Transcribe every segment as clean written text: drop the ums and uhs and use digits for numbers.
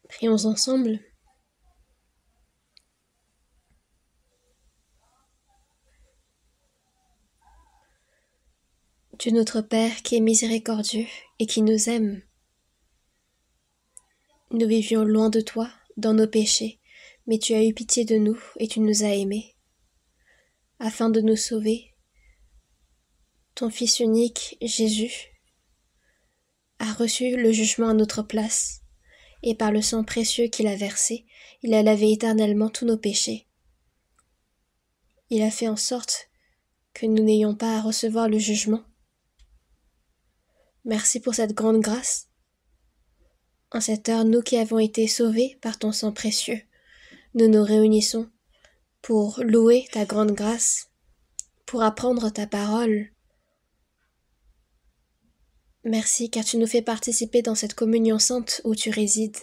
Prions ensemble. Dieu notre Père qui est miséricordieux et qui nous aime, nous vivions loin de toi, dans nos péchés, mais tu as eu pitié de nous et tu nous as aimés. Afin de nous sauver, ton Fils unique, Jésus, a reçu le jugement à notre place, et par le sang précieux qu'il a versé, il a lavé éternellement tous nos péchés. Il a fait en sorte que nous n'ayons pas à recevoir le jugement. Merci pour cette grande grâce. En cette heure, nous qui avons été sauvés par ton sang précieux, nous nous réunissons pour louer ta grande grâce, pour apprendre ta parole. Merci car tu nous fais participer dans cette communion sainte où tu résides.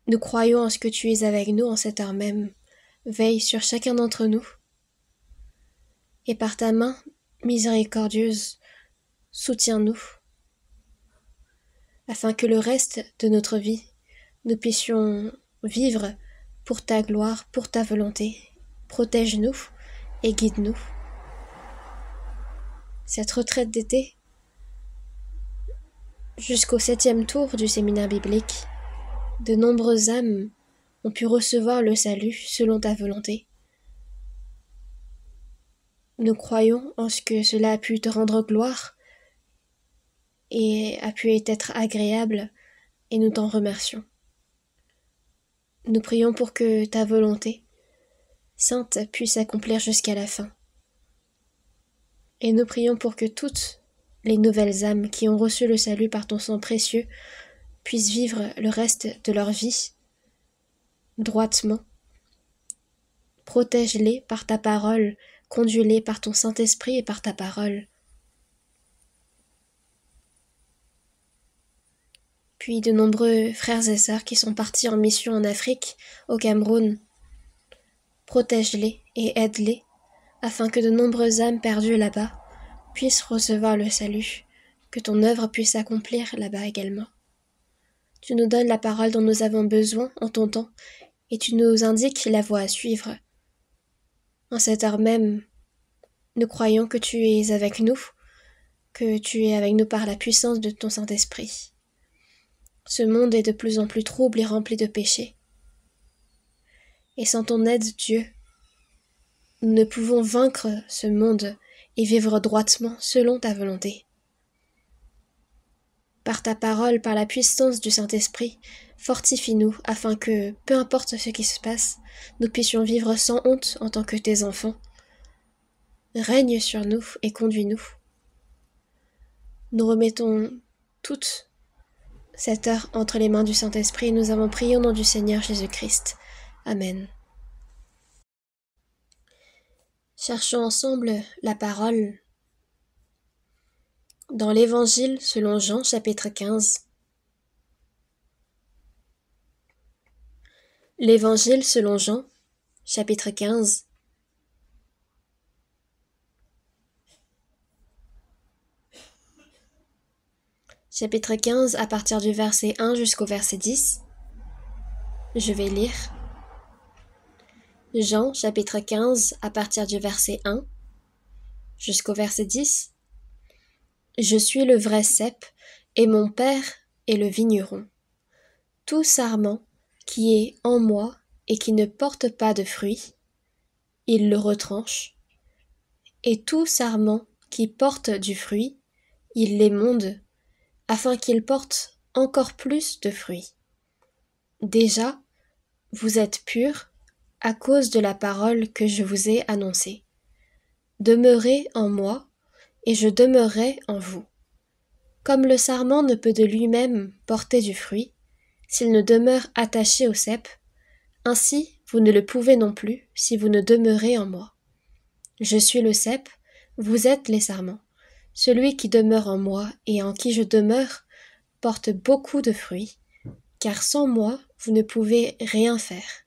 Nous croyons en ce que tu es avec nous en cette heure même. Veille sur chacun d'entre nous. Et par ta main miséricordieuse, soutiens-nous, afin que le reste de notre vie, nous puissions vivre pour ta gloire, pour ta volonté. Protège-nous et guide-nous. Cette retraite d'été, jusqu'au 7e tour du séminaire biblique, de nombreuses âmes ont pu recevoir le salut selon ta volonté. Nous croyons en ce que cela a pu te rendre gloire et a pu être agréable, et nous t'en remercions. Nous prions pour que ta volonté sainte puisse s'accomplir jusqu'à la fin. Et nous prions pour que toutes les nouvelles âmes qui ont reçu le salut par ton sang précieux puissent vivre le reste de leur vie droitement. Protège-les par ta parole, conduis-les par ton Saint-Esprit et par ta parole. Puis de nombreux frères et sœurs qui sont partis en mission en Afrique, au Cameroun, protège-les et aide-les, afin que de nombreuses âmes perdues là-bas puissent recevoir le salut, que ton œuvre puisse s'accomplir là-bas également. Tu nous donnes la parole dont nous avons besoin en ton temps, et tu nous indiques la voie à suivre. En cette heure même, nous croyons que tu es avec nous, que tu es avec nous par la puissance de ton Saint-Esprit. Ce monde est de plus en plus trouble et rempli de péchés. Et sans ton aide, Dieu, nous ne pouvons vaincre ce monde et vivre droitement selon ta volonté. Par ta parole, par la puissance du Saint-Esprit, fortifie-nous afin que, peu importe ce qui se passe, nous puissions vivre sans honte en tant que tes enfants. Règne sur nous et conduis-nous. Nous remettons toute cette heure entre les mains du Saint-Esprit et nous avons prié au nom du Seigneur Jésus-Christ. Amen. Cherchons ensemble la parole dans l'Évangile selon Jean, chapitre 15. L'Évangile selon Jean, chapitre 15. Chapitre 15 à partir du verset 1 jusqu'au verset 10. Je vais lire. Jean, chapitre 15 à partir du verset 1 jusqu'au verset 10. Je suis le vrai cep, et mon Père est le vigneron. Tout sarment qui est en moi et qui ne porte pas de fruits, il le retranche, et tout sarment qui porte du fruit, il l'émonde, afin qu'il porte encore plus de fruits. Déjà, vous êtes purs à cause de la parole que je vous ai annoncée. Demeurez en moi, et je demeurerai en vous. Comme le sarment ne peut de lui-même porter du fruit, s'il ne demeure attaché au cep, ainsi vous ne le pouvez non plus si vous ne demeurez en moi. Je suis le cep, vous êtes les sarments. Celui qui demeure en moi et en qui je demeure porte beaucoup de fruits, car sans moi vous ne pouvez rien faire.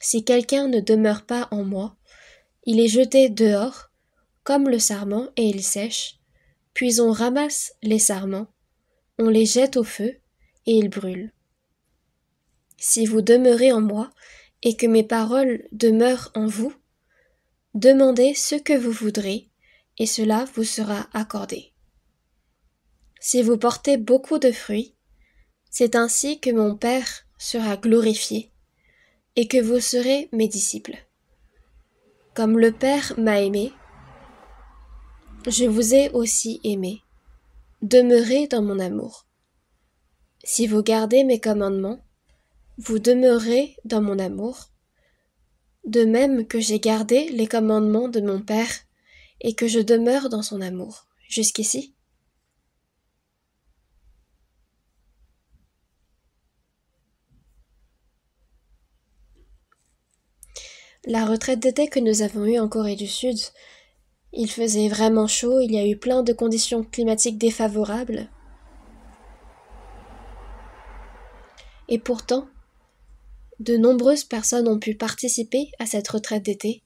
Si quelqu'un ne demeure pas en moi, il est jeté dehors, comme le sarment, et il sèche, puis on ramasse les sarments, on les jette au feu, et ils brûlent. Si vous demeurez en moi, et que mes paroles demeurent en vous, demandez ce que vous voudrez, et cela vous sera accordé. Si vous portez beaucoup de fruits, c'est ainsi que mon Père sera glorifié, et que vous serez mes disciples. Comme le Père m'a aimé, je vous ai aussi aimé. Demeurez dans mon amour. Si vous gardez mes commandements, vous demeurez dans mon amour, de même que j'ai gardé les commandements de mon Père et que je demeure dans son amour. Jusqu'ici? La retraite d'été que nous avons eue en Corée du Sud, il faisait vraiment chaud, il y a eu plein de conditions climatiques défavorables. Et pourtant, de nombreuses personnes ont pu participer à cette retraite d'été.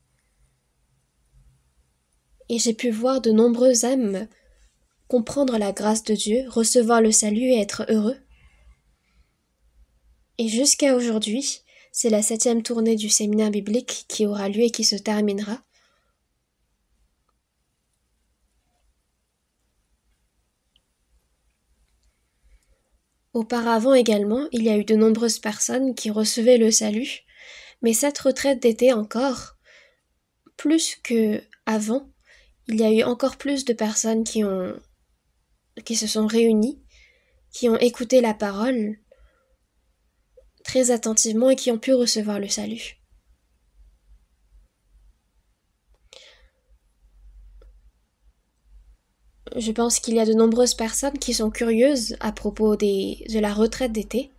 Et j'ai pu voir de nombreuses âmes comprendre la grâce de Dieu, recevoir le salut et être heureux. Et jusqu'à aujourd'hui, c'est la 7e tournée du séminaire biblique qui aura lieu et qui se terminera. Auparavant également, il y a eu de nombreuses personnes qui recevaient le salut, mais cette retraite d'été encore, plus que avant, il y a eu encore plus de personnes qui se sont réunies, qui ont écouté la parole très attentivement et qui ont pu recevoir le salut. Je pense qu'il y a de nombreuses personnes qui sont curieuses à propos de la retraite d'été.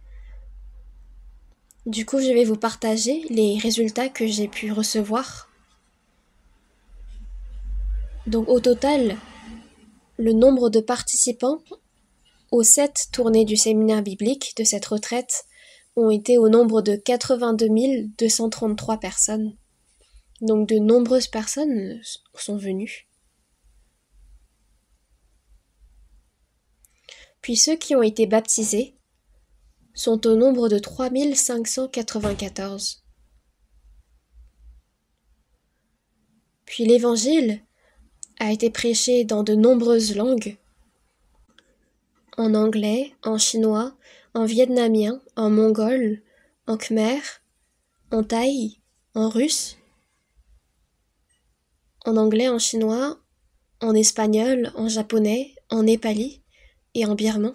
Du coup, je vais vous partager les résultats que j'ai pu recevoir. Donc au total, le nombre de participants aux 7 tournées du séminaire biblique de cette retraite ont été au nombre de 82 233 personnes. Donc de nombreuses personnes sont venues. Puis ceux qui ont été baptisés sont au nombre de 3 594. Puis l'Évangile a été prêché dans de nombreuses langues, en anglais, en chinois, en vietnamien, en mongol, en khmer, en thaï, en russe, en anglais, en chinois, en espagnol, en japonais, en népali et en birman.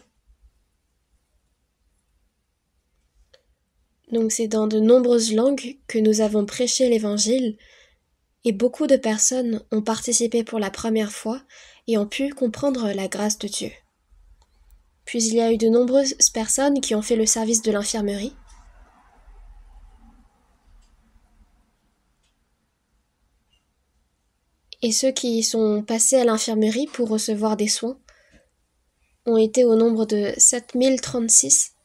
Donc c'est dans de nombreuses langues que nous avons prêché l'Évangile et beaucoup de personnes ont participé pour la première fois et ont pu comprendre la grâce de Dieu. Puis il y a eu de nombreuses personnes qui ont fait le service de l'infirmerie. Et ceux qui sont passés à l'infirmerie pour recevoir des soins ont été au nombre de 7036.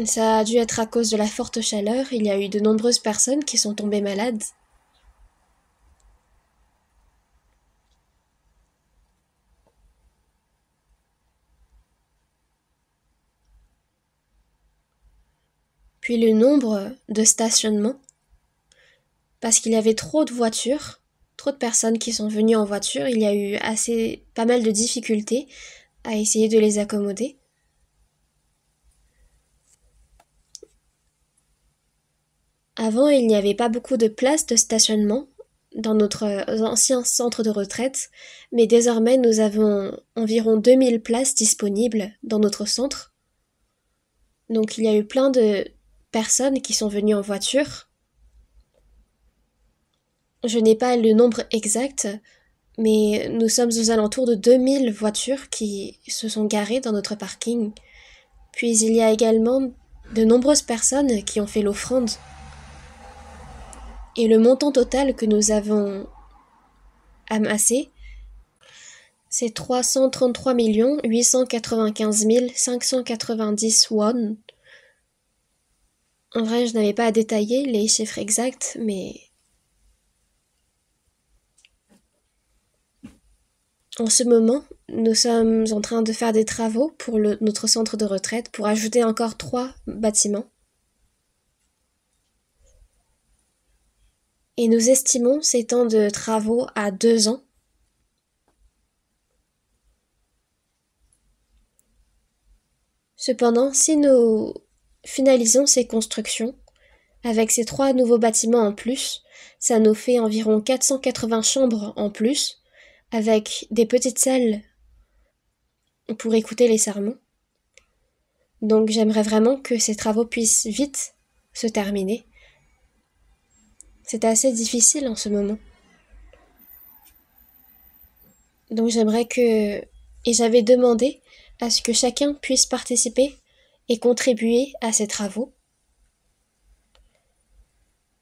Ça a dû être à cause de la forte chaleur, il y a eu de nombreuses personnes qui sont tombées malades. Puis le nombre de stationnements, parce qu'il y avait trop de voitures, trop de personnes qui sont venues en voiture, il y a eu pas mal de difficultés à essayer de les accommoder. Avant, il n'y avait pas beaucoup de places de stationnement dans notre ancien centre de retraite, mais désormais nous avons environ 2000 places disponibles dans notre centre. Donc il y a eu plein de personnes qui sont venues en voiture. Je n'ai pas le nombre exact, mais nous sommes aux alentours de 2000 voitures qui se sont garées dans notre parking. Puis il y a également de nombreuses personnes qui ont fait l'offrande. Et le montant total que nous avons amassé, c'est 333 895 590 won. En vrai, je n'avais pas à détailler les chiffres exacts, mais en ce moment, nous sommes en train de faire des travaux pour notre centre de retraite pour ajouter encore 3 bâtiments. Et nous estimons ces temps de travaux à 2 ans. Cependant, si nous finalisons ces constructions, avec ces 3 nouveaux bâtiments en plus, ça nous fait environ 480 chambres en plus, avec des petites salles pour écouter les sermons. Donc j'aimerais vraiment que ces travaux puissent vite se terminer. C'est assez difficile en ce moment. Donc et j'avais demandé à ce que chacun puisse participer et contribuer à ces travaux.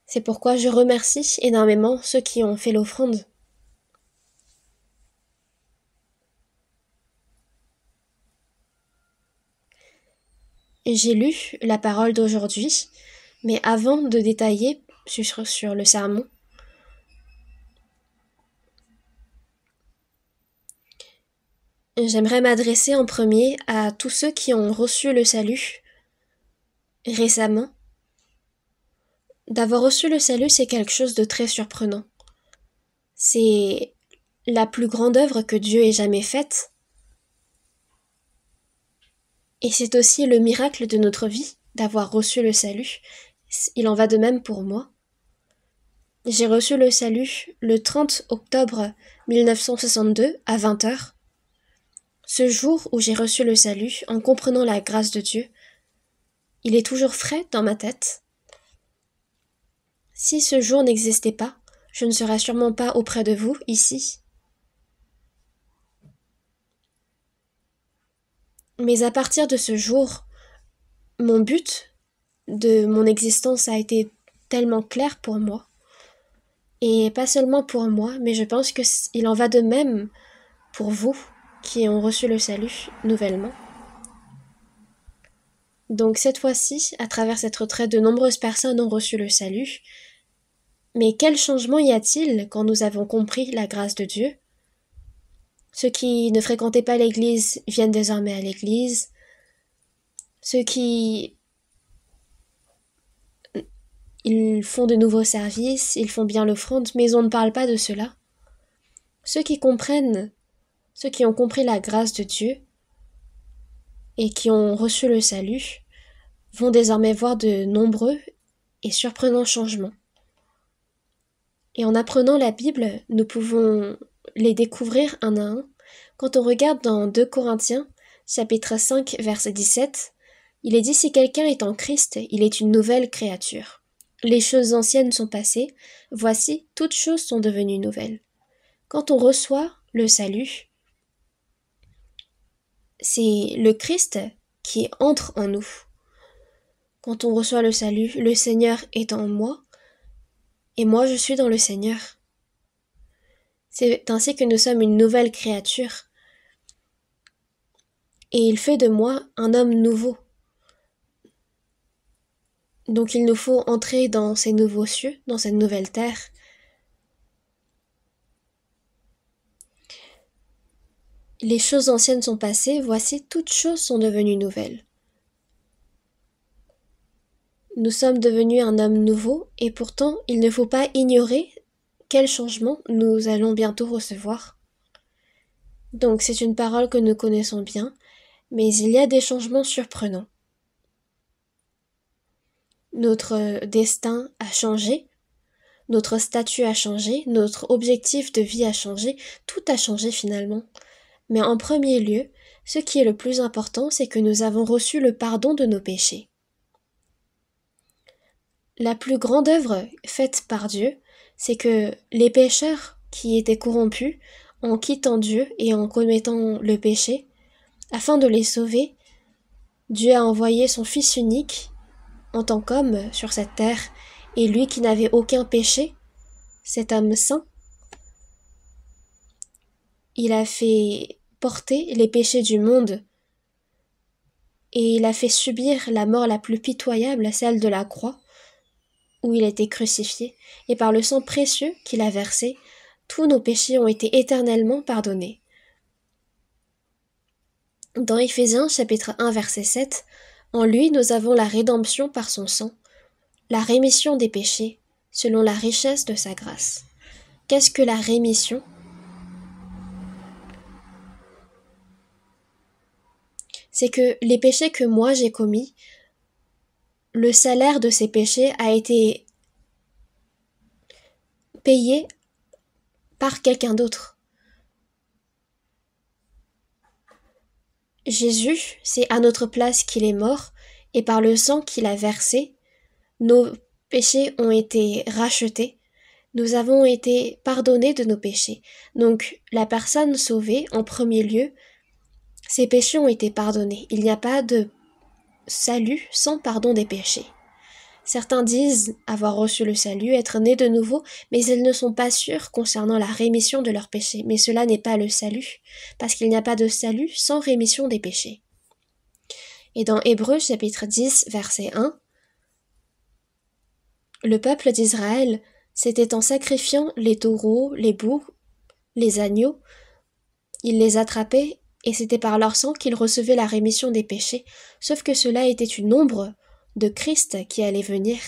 C'est pourquoi je remercie énormément ceux qui ont fait l'offrande. J'ai lu la parole d'aujourd'hui, mais avant de détailler sur le sermon, j'aimerais m'adresser en premier à tous ceux qui ont reçu le salut récemment. D'avoir reçu le salut, c'est quelque chose de très surprenant. C'est la plus grande œuvre que Dieu ait jamais faite. Et c'est aussi le miracle de notre vie, d'avoir reçu le salut. Il en va de même pour moi. J'ai reçu le salut le 30 octobre 1962 à 20h. Ce jour où j'ai reçu le salut, en comprenant la grâce de Dieu, il est toujours frais dans ma tête. Si ce jour n'existait pas, je ne serais sûrement pas auprès de vous, ici. Mais à partir de ce jour, mon but de mon existence a été tellement clair pour moi. Et pas seulement pour moi, mais je pense qu'il en va de même pour vous qui ont reçu le salut nouvellement. Donc cette fois-ci, à travers cette retraite, de nombreuses personnes ont reçu le salut. Mais quel changement y a-t-il quand nous avons compris la grâce de Dieu? Ceux qui ne fréquentaient pas l'église viennent désormais à l'église. Ceux qui ils font de nouveaux services, ils font bien l'offrande, mais on ne parle pas de cela. Ceux qui comprennent, ceux qui ont compris la grâce de Dieu et qui ont reçu le salut, vont désormais voir de nombreux et surprenants changements. Et en apprenant la Bible, nous pouvons les découvrir un à un. Quand on regarde dans 2 Corinthiens, chapitre 5, verset 17, il est dit: si quelqu'un est en Christ, il est une nouvelle créature. Les choses anciennes sont passées, voici, toutes choses sont devenues nouvelles. Quand on reçoit le salut, c'est le Christ qui entre en nous. Quand on reçoit le salut, le Seigneur est en moi, et moi je suis dans le Seigneur. C'est ainsi que nous sommes une nouvelle créature. Et il fait de moi un homme nouveau. Donc il nous faut entrer dans ces nouveaux cieux, dans cette nouvelle terre. Les choses anciennes sont passées, voici, toutes choses sont devenues nouvelles. Nous sommes devenus un homme nouveau, et pourtant il ne faut pas ignorer quel changement nous allons bientôt recevoir. Donc c'est une parole que nous connaissons bien, mais il y a des changements surprenants. Notre destin a changé, notre statut a changé, notre objectif de vie a changé, tout a changé finalement. Mais en premier lieu, ce qui est le plus important, c'est que nous avons reçu le pardon de nos péchés. La plus grande œuvre faite par Dieu, c'est que les pécheurs qui étaient corrompus, en quittant Dieu et en commettant le péché, afin de les sauver, Dieu a envoyé son Fils unique en tant qu'homme sur cette terre, et lui qui n'avait aucun péché, cet homme saint, il a fait porter les péchés du monde et il a fait subir la mort la plus pitoyable, celle de la croix, où il a été crucifié, et par le sang précieux qu'il a versé, tous nos péchés ont été éternellement pardonnés. Dans Éphésiens chapitre 1 verset 7, en lui nous avons la rédemption par son sang, la rémission des péchés, selon la richesse de sa grâce. Qu'est-ce que la rémission ? C'est que les péchés que moi j'ai commis, le salaire de ces péchés a été payé par quelqu'un d'autre. Jésus, c'est à notre place qu'il est mort, et par le sang qu'il a versé, nos péchés ont été rachetés, nous avons été pardonnés de nos péchés. Donc la personne sauvée, en premier lieu, ses péchés ont été pardonnés. Il n'y a pas de salut sans pardon des péchés. Certains disent avoir reçu le salut, être nés de nouveau, mais ils ne sont pas sûrs concernant la rémission de leurs péchés. Mais cela n'est pas le salut, parce qu'il n'y a pas de salut sans rémission des péchés. Et dans Hébreux chapitre 10, verset 1, le peuple d'Israël, c'était en sacrifiant les taureaux, les boucs, les agneaux, ils les attrapaient, et c'était par leur sang qu'ils recevaient la rémission des péchés, sauf que cela était une ombre de Christ qui allait venir.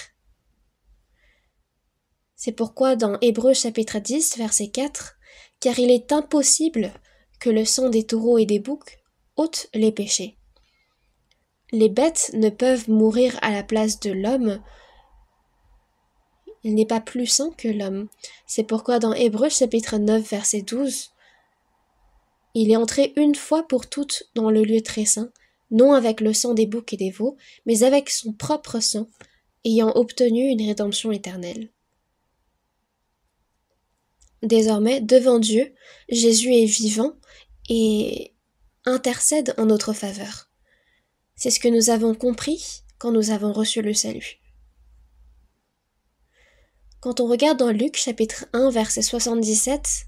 C'est pourquoi dans Hébreux chapitre 10, verset 4, « Car il est impossible que le sang des taureaux et des boucs ôte les péchés. » Les bêtes ne peuvent mourir à la place de l'homme. Il n'est pas plus saint que l'homme. C'est pourquoi dans Hébreux chapitre 9, verset 12, « Il est entré une fois pour toutes dans le lieu très saint, non avec le sang des boucs et des veaux, mais avec son propre sang, ayant obtenu une rédemption éternelle. » Désormais, devant Dieu, Jésus est vivant et intercède en notre faveur. C'est ce que nous avons compris quand nous avons reçu le salut. Quand on regarde dans Luc chapitre 1 verset 77,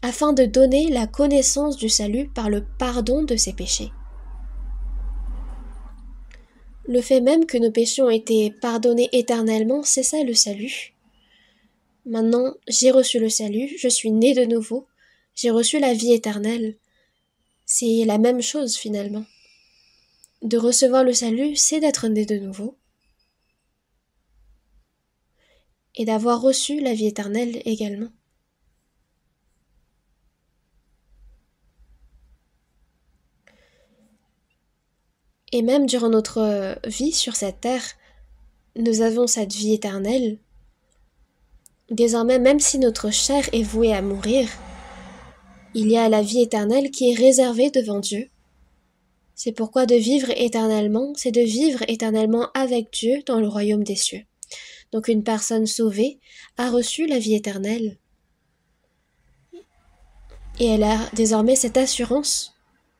afin de donner la connaissance du salut par le pardon de ses péchés. Le fait même que nos péchés ont été pardonnés éternellement, c'est ça le salut. Maintenant, j'ai reçu le salut, je suis né de nouveau, j'ai reçu la vie éternelle. C'est la même chose finalement. De recevoir le salut, c'est d'être né de nouveau. Et d'avoir reçu la vie éternelle également. Et même durant notre vie sur cette terre, nous avons cette vie éternelle. Désormais, même si notre chair est vouée à mourir, il y a la vie éternelle qui est réservée devant Dieu. C'est pourquoi de vivre éternellement, c'est de vivre éternellement avec Dieu dans le royaume des cieux. Donc une personne sauvée a reçu la vie éternelle. Et elle a désormais cette assurance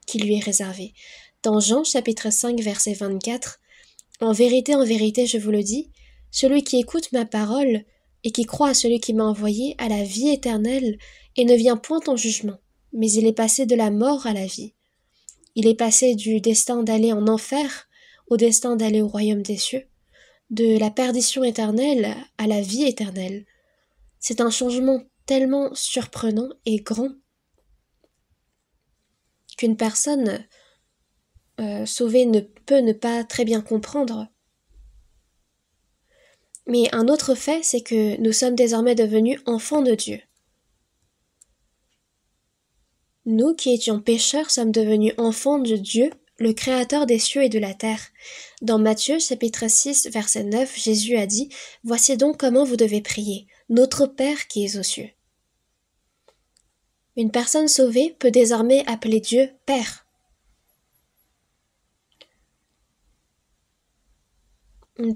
qui lui est réservée. Dans Jean chapitre 5 verset 24, « En vérité, je vous le dis, celui qui écoute ma parole et qui croit à celui qui m'a envoyé a la vie éternelle et ne vient point en jugement, mais il est passé de la mort à la vie. Il est passé du destin d'aller en enfer au destin d'aller au royaume des cieux, de la perdition éternelle à la vie éternelle. » C'est un changement tellement surprenant et grand qu'une personne sauvée ne peut ne pas très bien comprendre. Mais un autre fait, c'est que nous sommes désormais devenus enfants de Dieu. Nous qui étions pécheurs sommes devenus enfants de Dieu, le Créateur des cieux et de la terre. Dans Matthieu chapitre 6 verset 9, Jésus a dit « Voici donc comment vous devez prier, notre Père qui es aux cieux. » Une personne sauvée peut désormais appeler Dieu Père.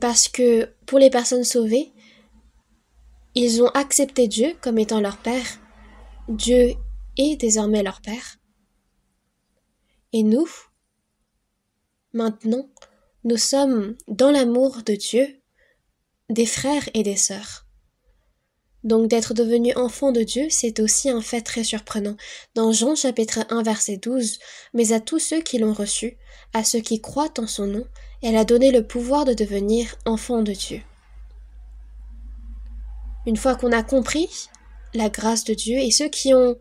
Parce que pour les personnes sauvées, ils ont accepté Dieu comme étant leur Père. Dieu est désormais leur Père. Et nous, maintenant, nous sommes dans l'amour de Dieu, des frères et des sœurs. Donc d'être devenu enfant de Dieu, c'est aussi un fait très surprenant. Dans Jean chapitre 1 verset 12, « Mais à tous ceux qui l'ont reçu, à ceux qui croient en son nom, elle a donné le pouvoir de devenir enfants de Dieu. » Une fois qu'on a compris la grâce de Dieu et ceux qui ont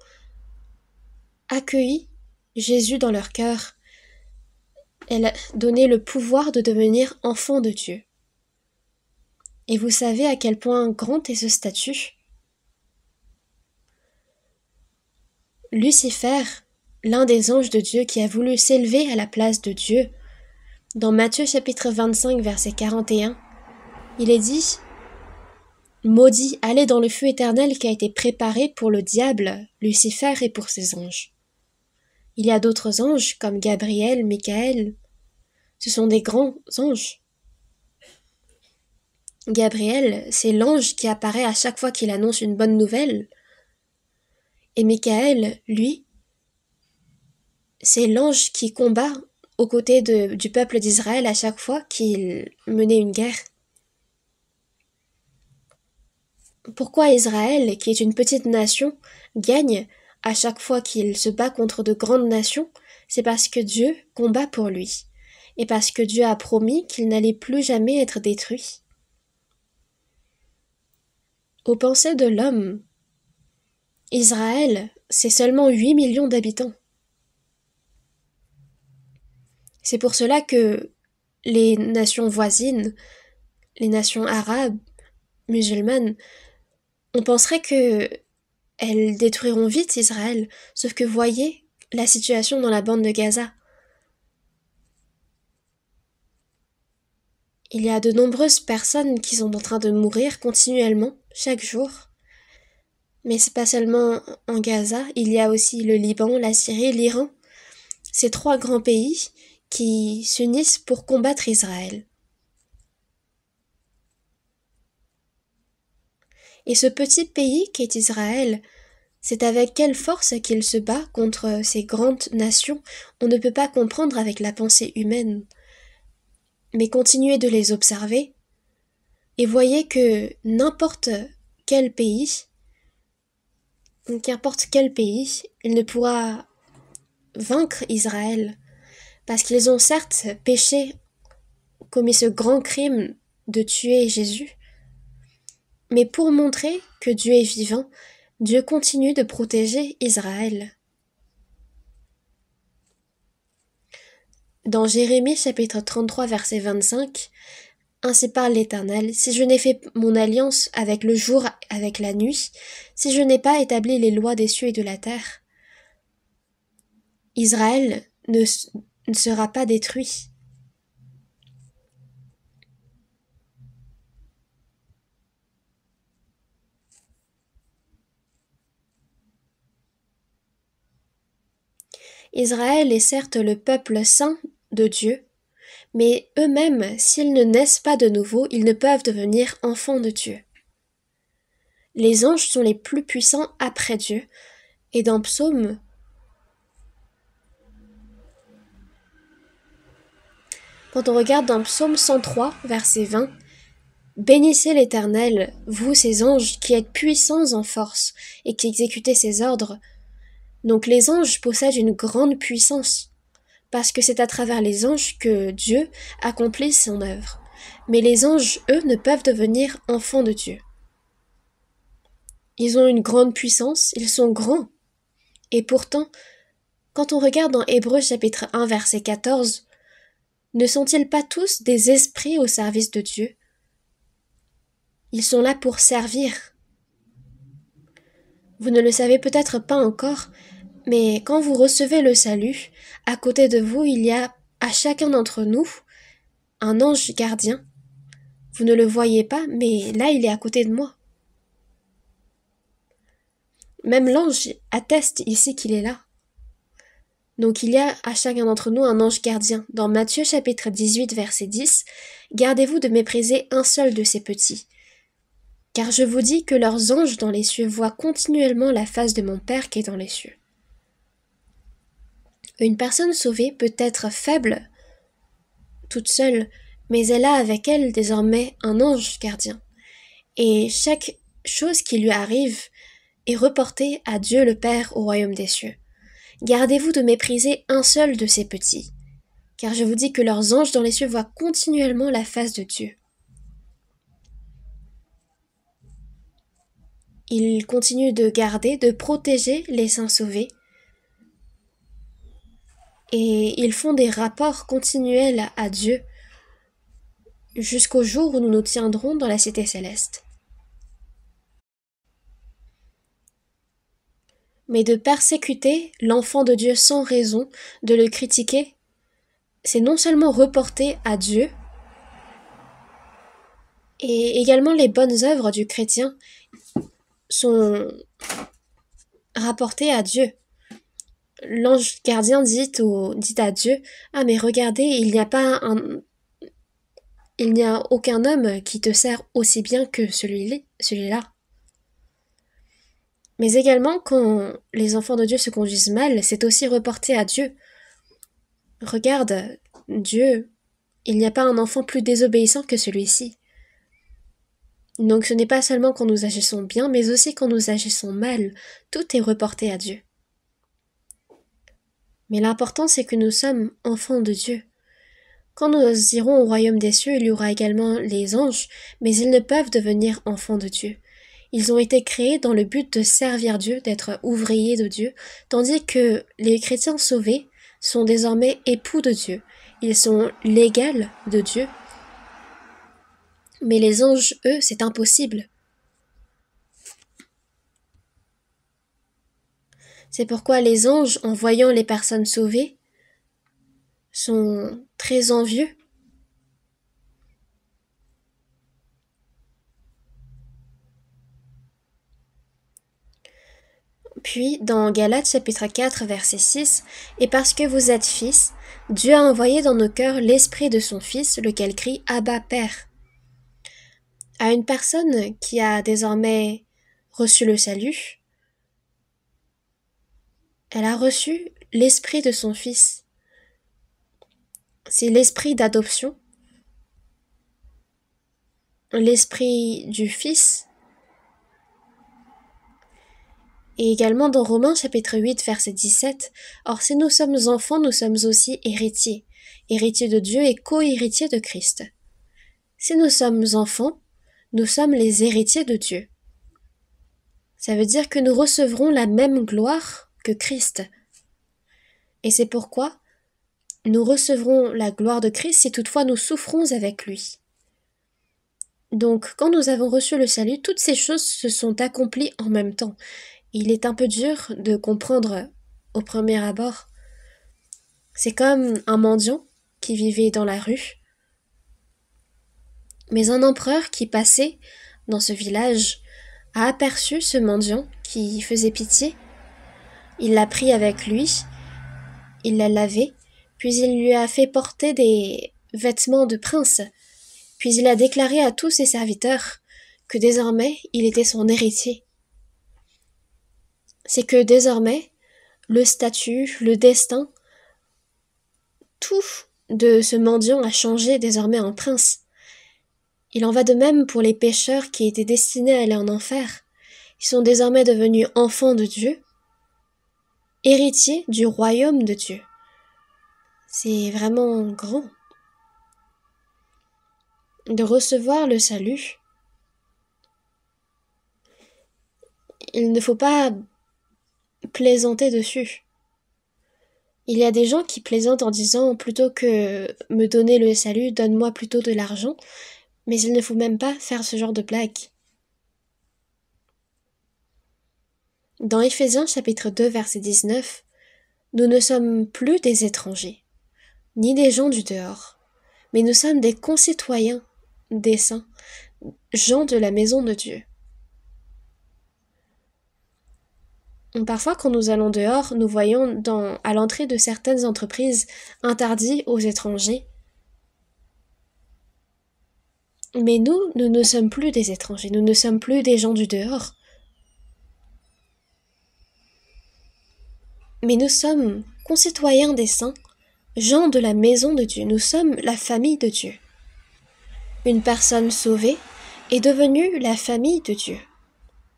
accueilli Jésus dans leur cœur, Elle a donné le pouvoir de devenir enfant de Dieu. Et vous savez à quel point grand est ce statut? Lucifer, l'un des anges de Dieu qui a voulu s'élever à la place de Dieu, dans Matthieu chapitre 25 verset 41, il est dit « Maudit, allez dans le feu éternel qui a été préparé pour le diable, Lucifer et pour ses anges. » Il y a d'autres anges comme Gabriel, Michaël. Ce sont des grands anges. Gabriel, c'est l'ange qui apparaît à chaque fois qu'il annonce une bonne nouvelle. Et Michaël, lui, c'est l'ange qui combat aux côtés du peuple d'Israël à chaque fois qu'il menait une guerre. Pourquoi Israël, qui est une petite nation, gagne à chaque fois qu'il se bat contre de grandes nations? C'est parce que Dieu combat pour lui, et parce que Dieu a promis qu'il n'allait plus jamais être détruit. Aux pensées de l'homme, Israël, c'est seulement 8 millions d'habitants. C'est pour cela que les nations voisines, les nations arabes, musulmanes, on penserait que elles détruiront vite Israël, sauf que voyez la situation dans la bande de Gaza. Il y a de nombreuses personnes qui sont en train de mourir continuellement, chaque jour. Mais c'est pas seulement en Gaza, il y a aussi le Liban, la Syrie, l'Iran. Ces 3 grands pays qui s'unissent pour combattre Israël. Et ce petit pays qu'est Israël, c'est avec quelle force qu'il se bat contre ces grandes nations, on ne peut pas comprendre avec la pensée humaine. Mais continuez de les observer, et voyez que n'importe quel pays, il ne pourra vaincre Israël, parce qu'ils ont certes péché, commis ce grand crime de tuer Jésus, mais pour montrer que Dieu est vivant, Dieu continue de protéger Israël. Dans Jérémie chapitre 33 verset 25, ainsi parle l'Éternel, si je n'ai fait mon alliance avec le jour, avec la nuit, si je n'ai pas établi les lois des cieux et de la terre, Israël ne sera pas détruit. Israël est certes le peuple saint de Dieu, mais eux-mêmes, s'ils ne naissent pas de nouveau, ils ne peuvent devenir enfants de Dieu. Les anges sont les plus puissants après Dieu, et dans Psaume, quand on regarde dans Psaume 103, verset 20, « Bénissez l'Éternel, vous ses anges, qui êtes puissants en force, et qui exécutez ses ordres. » Donc les anges possèdent une grande puissance, parce que c'est à travers les anges que Dieu accomplit son œuvre. Mais les anges, eux, ne peuvent devenir enfants de Dieu. Ils ont une grande puissance, ils sont grands. Et pourtant, quand on regarde dans Hébreux chapitre 1 verset 14, ne sont-ils pas tous des esprits au service de Dieu? Ils sont là pour servir. Vous ne le savez peut-être pas encore, mais quand vous recevez le salut, à côté de vous, il y a à chacun d'entre nous un ange gardien. Vous ne le voyez pas, mais là, il est à côté de moi. Même l'ange atteste ici qu'il est là. Donc il y a à chacun d'entre nous un ange gardien. Dans Matthieu chapitre 18 verset 10, « Gardez-vous de mépriser un seul de ces petits. Car je vous dis que leurs anges dans les cieux voient continuellement la face de mon Père qui est dans les cieux. » Une personne sauvée peut être faible, toute seule, mais elle a avec elle désormais un ange gardien. Et chaque chose qui lui arrive est reportée à Dieu le Père au royaume des cieux. Gardez-vous de mépriser un seul de ces petits, car je vous dis que leurs anges dans les cieux voient continuellement la face de Dieu. Ils continuent de garder, de protéger les saints sauvés. et ils font des rapports continuels à Dieu jusqu'au jour où nous nous tiendrons dans la cité céleste. Mais de persécuter l'enfant de Dieu sans raison, de le critiquer, c'est non seulement reporter à Dieu, et également les bonnes œuvres du chrétien sont rapportées à Dieu. L'ange gardien dit à Dieu, « Ah mais regardez, il n'y a aucun homme qui te sert aussi bien que celui-là. » Mais également, quand les enfants de Dieu se conduisent mal, c'est aussi reporté à Dieu. Regarde, Dieu, il n'y a pas un enfant plus désobéissant que celui-ci. Donc ce n'est pas seulement quand nous agissons bien, mais aussi quand nous agissons mal. Tout est reporté à Dieu. Mais l'important, c'est que nous sommes enfants de Dieu. Quand nous irons au royaume des cieux, il y aura également les anges, mais ils ne peuvent devenir enfants de Dieu. Ils ont été créés dans le but de servir Dieu, d'être ouvriers de Dieu, tandis que les chrétiens sauvés sont désormais époux de Dieu. Ils sont l'égal de Dieu. Mais les anges, eux, c'est impossible. C'est pourquoi les anges, en voyant les personnes sauvées, sont très envieux. Puis, dans Galates chapitre 4, verset 6, « Et parce que vous êtes fils, Dieu a envoyé dans nos cœurs l'esprit de son Fils, lequel crie « Abba, Père ». À une personne qui a désormais reçu le salut, elle a reçu l'esprit de son Fils. C'est l'esprit d'adoption, l'esprit du Fils. Et également dans Romains chapitre 8 verset 17, « Or si nous sommes enfants, nous sommes aussi héritiers, héritiers de Dieu et co-héritiers de Christ. Si nous sommes enfants, nous sommes les héritiers de Dieu. » Ça veut dire que nous recevrons la même gloire que Christ. Et c'est pourquoi nous recevrons la gloire de Christ si toutefois nous souffrons avec lui. Donc, quand nous avons reçu le salut, toutes ces choses se sont accomplies en même temps. Il est un peu dur de comprendre au premier abord. C'est comme un mendiant qui vivait dans la rue, mais un empereur qui passait dans ce village a aperçu ce mendiant qui faisait pitié. Il l'a pris avec lui, il l'a lavé, puis il lui a fait porter des vêtements de prince, puis il a déclaré à tous ses serviteurs que désormais il était son héritier. C'est que désormais, le statut, le destin, tout de ce mendiant a changé désormais en prince. Il en va de même pour les pécheurs qui étaient destinés à aller en enfer. Ils sont désormais devenus enfants de Dieu, héritiers du royaume de Dieu. C'est vraiment grand de recevoir le salut. Il ne faut pas plaisanter dessus. Il y a des gens qui plaisantent en disant plutôt que me donner le salut, donne-moi plutôt de l'argent, mais il ne faut même pas faire ce genre de blague. Dans Éphésiens chapitre 2 verset 19, nous ne sommes plus des étrangers, ni des gens du dehors, mais nous sommes des concitoyens des saints, gens de la maison de Dieu. Parfois, quand nous allons dehors, nous voyons à l'entrée de certaines entreprises interdit aux étrangers. Mais nous ne sommes plus des étrangers, nous ne sommes plus des gens du dehors. Mais nous sommes concitoyens des saints, gens de la maison de Dieu, nous sommes la famille de Dieu. Une personne sauvée est devenue la famille de Dieu.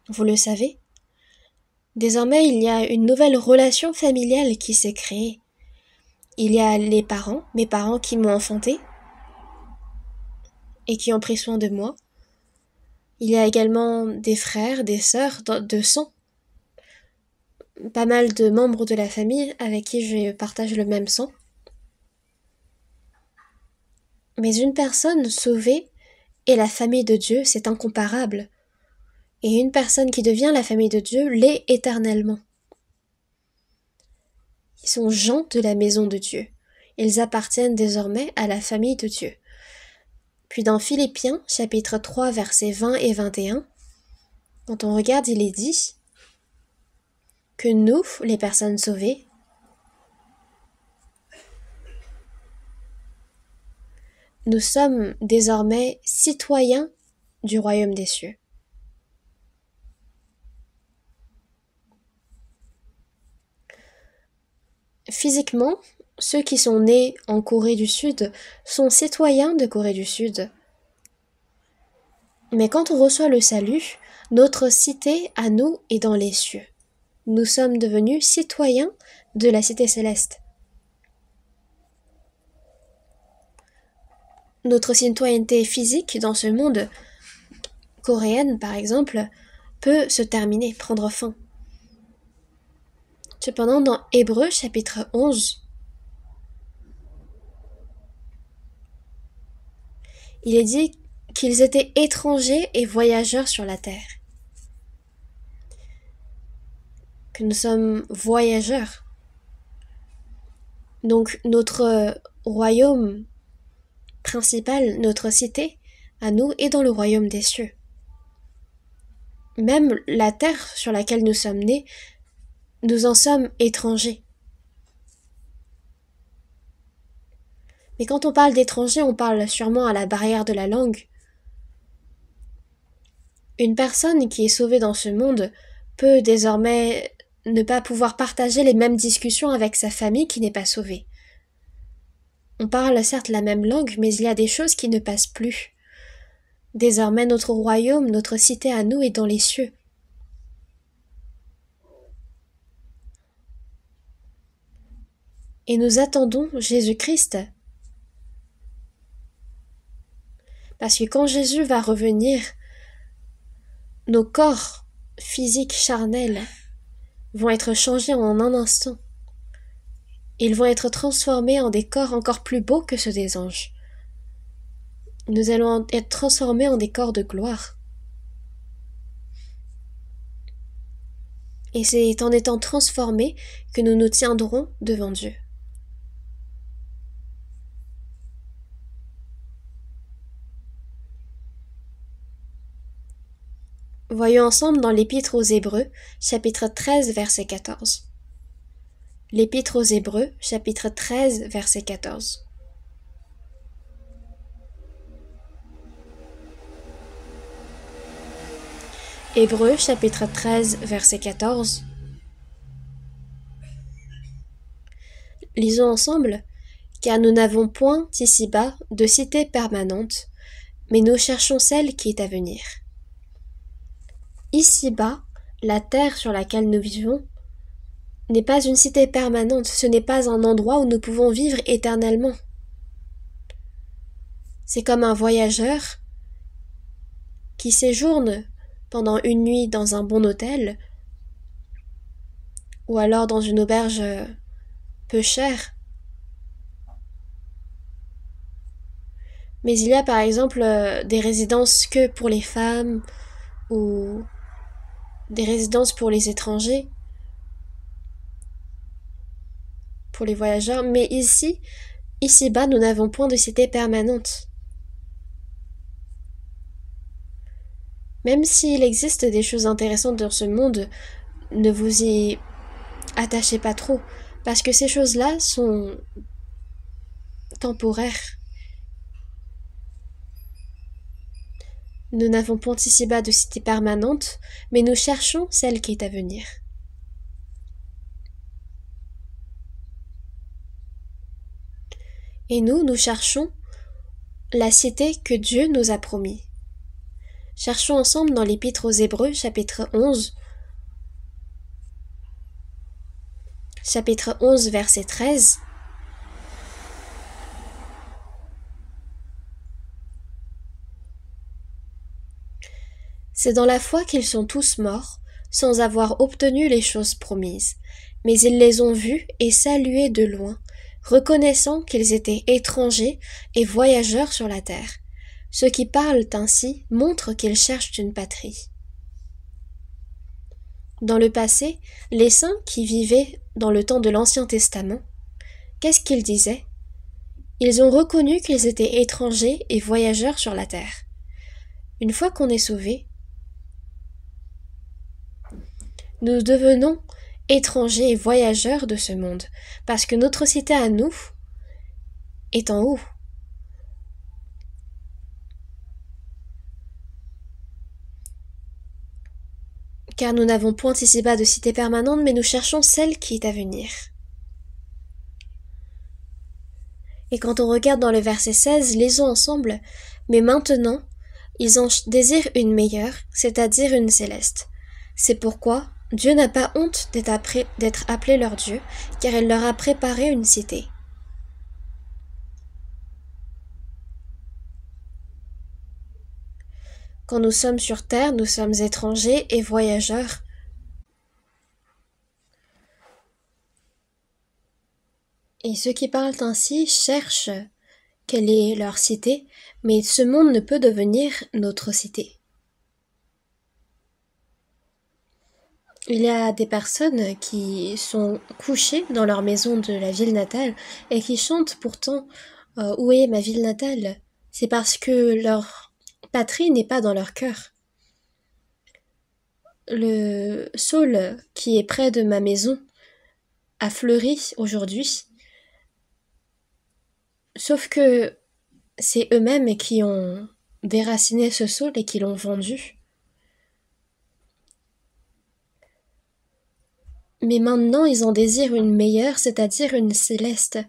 Vous le savez? Désormais, il y a une nouvelle relation familiale qui s'est créée. Il y a les parents, mes parents qui m'ont enfanté et qui ont pris soin de moi. Il y a également des frères, des sœurs de sang. pas mal de membres de la famille avec qui je partage le même sang. Mais une personne sauvée et la famille de Dieu, c'est incomparable. Et une personne qui devient la famille de Dieu l'est éternellement. Ils sont gens de la maison de Dieu. Ils appartiennent désormais à la famille de Dieu. Puis dans Philippiens, chapitre 3, versets 20 et 21, quand on regarde, il est dit que nous, les personnes sauvées, nous sommes désormais citoyens du royaume des cieux. Physiquement, ceux qui sont nés en Corée du Sud sont citoyens de Corée du Sud. Mais quand on reçoit le salut, notre cité à nous est dans les cieux. Nous sommes devenus citoyens de la cité céleste. Notre citoyenneté physique dans ce monde, coréenne par exemple, peut se terminer, prendre fin. Cependant, dans Hébreux chapitre 11, il est dit qu'ils étaient étrangers et voyageurs sur la terre. Que nous sommes voyageurs. Donc notre royaume principal, notre cité, à nous, est dans le royaume des cieux. Même la terre sur laquelle nous sommes nés, nous en sommes étrangers. Mais quand on parle d'étrangers, on parle sûrement à la barrière de la langue. Une personne qui est sauvée dans ce monde peut désormais ne pas pouvoir partager les mêmes discussions avec sa famille qui n'est pas sauvée. On parle certes la même langue, mais il y a des choses qui ne passent plus. Désormais, notre royaume, notre cité à nous est dans les cieux. Et nous attendons Jésus-Christ. Parce que quand Jésus va revenir, nos corps physiques charnels vont être changés en un instant. Ils vont être transformés en des corps encore plus beaux que ceux des anges. Nous allons être transformés en des corps de gloire. Et c'est en étant transformés que nous nous tiendrons devant Dieu. Voyons ensemble dans l'Épître aux Hébreux, chapitre 13, verset 14. L'Épître aux Hébreux, chapitre 13, verset 14. Hébreux, chapitre 13, verset 14. Lisons ensemble. Car nous n'avons point ici-bas de cité permanente, mais nous cherchons celle qui est à venir. Ici-bas, la terre sur laquelle nous vivons n'est pas une cité permanente, ce n'est pas un endroit où nous pouvons vivre éternellement. C'est comme un voyageur qui séjourne pendant une nuit dans un bon hôtel, ou alors dans une auberge peu chère. Mais il y a par exemple des résidences que pour les femmes, ou des résidences pour les étrangers, pour les voyageurs, mais ici-bas, nous n'avons point de cité permanente. Même s'il existe des choses intéressantes dans ce monde, ne vous y attachez pas trop, parce que ces choses-là sont temporaires. Nous n'avons point ici-bas de cité permanente, mais nous cherchons celle qui est à venir. Et nous cherchons la cité que Dieu nous a promis. Cherchons ensemble dans l'Épître aux Hébreux, chapitre 11, verset 13. C'est dans la foi qu'ils sont tous morts, sans avoir obtenu les choses promises, mais ils les ont vus et salués de loin, reconnaissant qu'ils étaient étrangers et voyageurs sur la terre. Ceux qui parlent ainsi montrent qu'ils cherchent une patrie. Dans le passé, les saints qui vivaient dans le temps de l'Ancien Testament, qu'est-ce qu'ils disaient? Ils ont reconnu qu'ils étaient étrangers et voyageurs sur la terre. Une fois qu'on est sauvé, nous devenons étrangers et voyageurs de ce monde, parce que notre cité à nous est en haut. Car nous n'avons point ici-bas de cité permanente, mais nous cherchons celle qui est à venir. Et quand on regarde dans le verset 16, lisons ensemble, mais maintenant, ils en désirent une meilleure, c'est-à-dire une céleste. C'est pourquoi Dieu n'a pas honte d'être appelé leur Dieu, car il leur a préparé une cité. Quand nous sommes sur terre, nous sommes étrangers et voyageurs. Et ceux qui parlent ainsi cherchent quelle est leur cité, mais ce monde ne peut devenir notre cité. Il y a des personnes qui sont couchées dans leur maison de la ville natale et qui chantent pourtant où est ma ville natale? C'est parce que leur patrie n'est pas dans leur cœur. Le saule qui est près de ma maison a fleuri aujourd'hui, sauf que c'est eux-mêmes qui ont déraciné ce saule et qui l'ont vendu. Mais maintenant ils en désirent une meilleure, c'est-à-dire une céleste.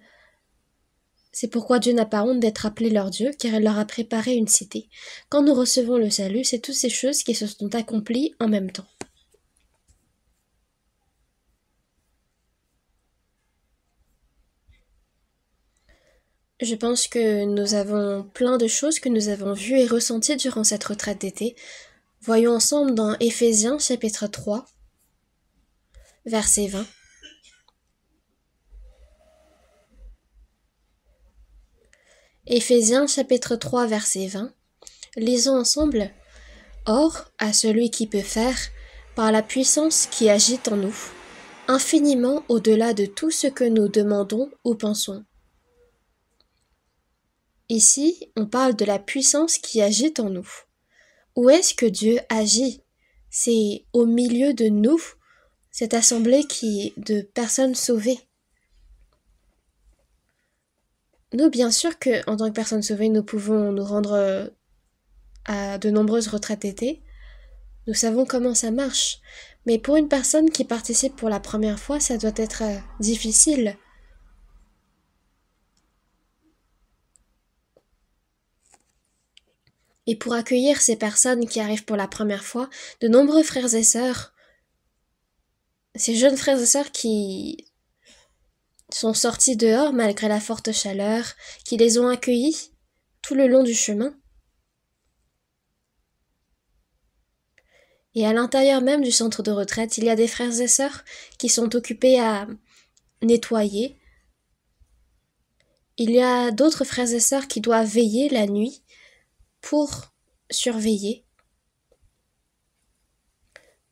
C'est pourquoi Dieu n'a pas honte d'être appelé leur Dieu, car il leur a préparé une cité. Quand nous recevons le salut, c'est toutes ces choses qui se sont accomplies en même temps. Je pense que nous avons plein de choses que nous avons vues et ressenties durant cette retraite d'été. Voyons ensemble dans Éphésiens chapitre 3, verset 20. Éphésiens chapitre 3, verset 20. Lisons ensemble. Or, à celui qui peut faire, par la puissance qui agit en nous, infiniment au-delà de tout ce que nous demandons ou pensons. Ici, on parle de la puissance qui agit en nous. Où est-ce que Dieu agit? C'est au milieu de nous, cette assemblée de personnes sauvées. Nous, bien sûr que, en tant que personnes sauvées, nous pouvons nous rendre à de nombreuses retraites d'été. Nous savons comment ça marche. Mais pour une personne qui participe pour la première fois, ça doit être difficile. Et pour accueillir ces personnes qui arrivent pour la première fois, de nombreux frères et sœurs, ces jeunes frères et sœurs qui sont sortis dehors malgré la forte chaleur, qui les ont accueillis tout le long du chemin. Et à l'intérieur même du centre de retraite, il y a des frères et sœurs qui sont occupés à nettoyer. Il y a d'autres frères et sœurs qui doivent veiller la nuit pour surveiller.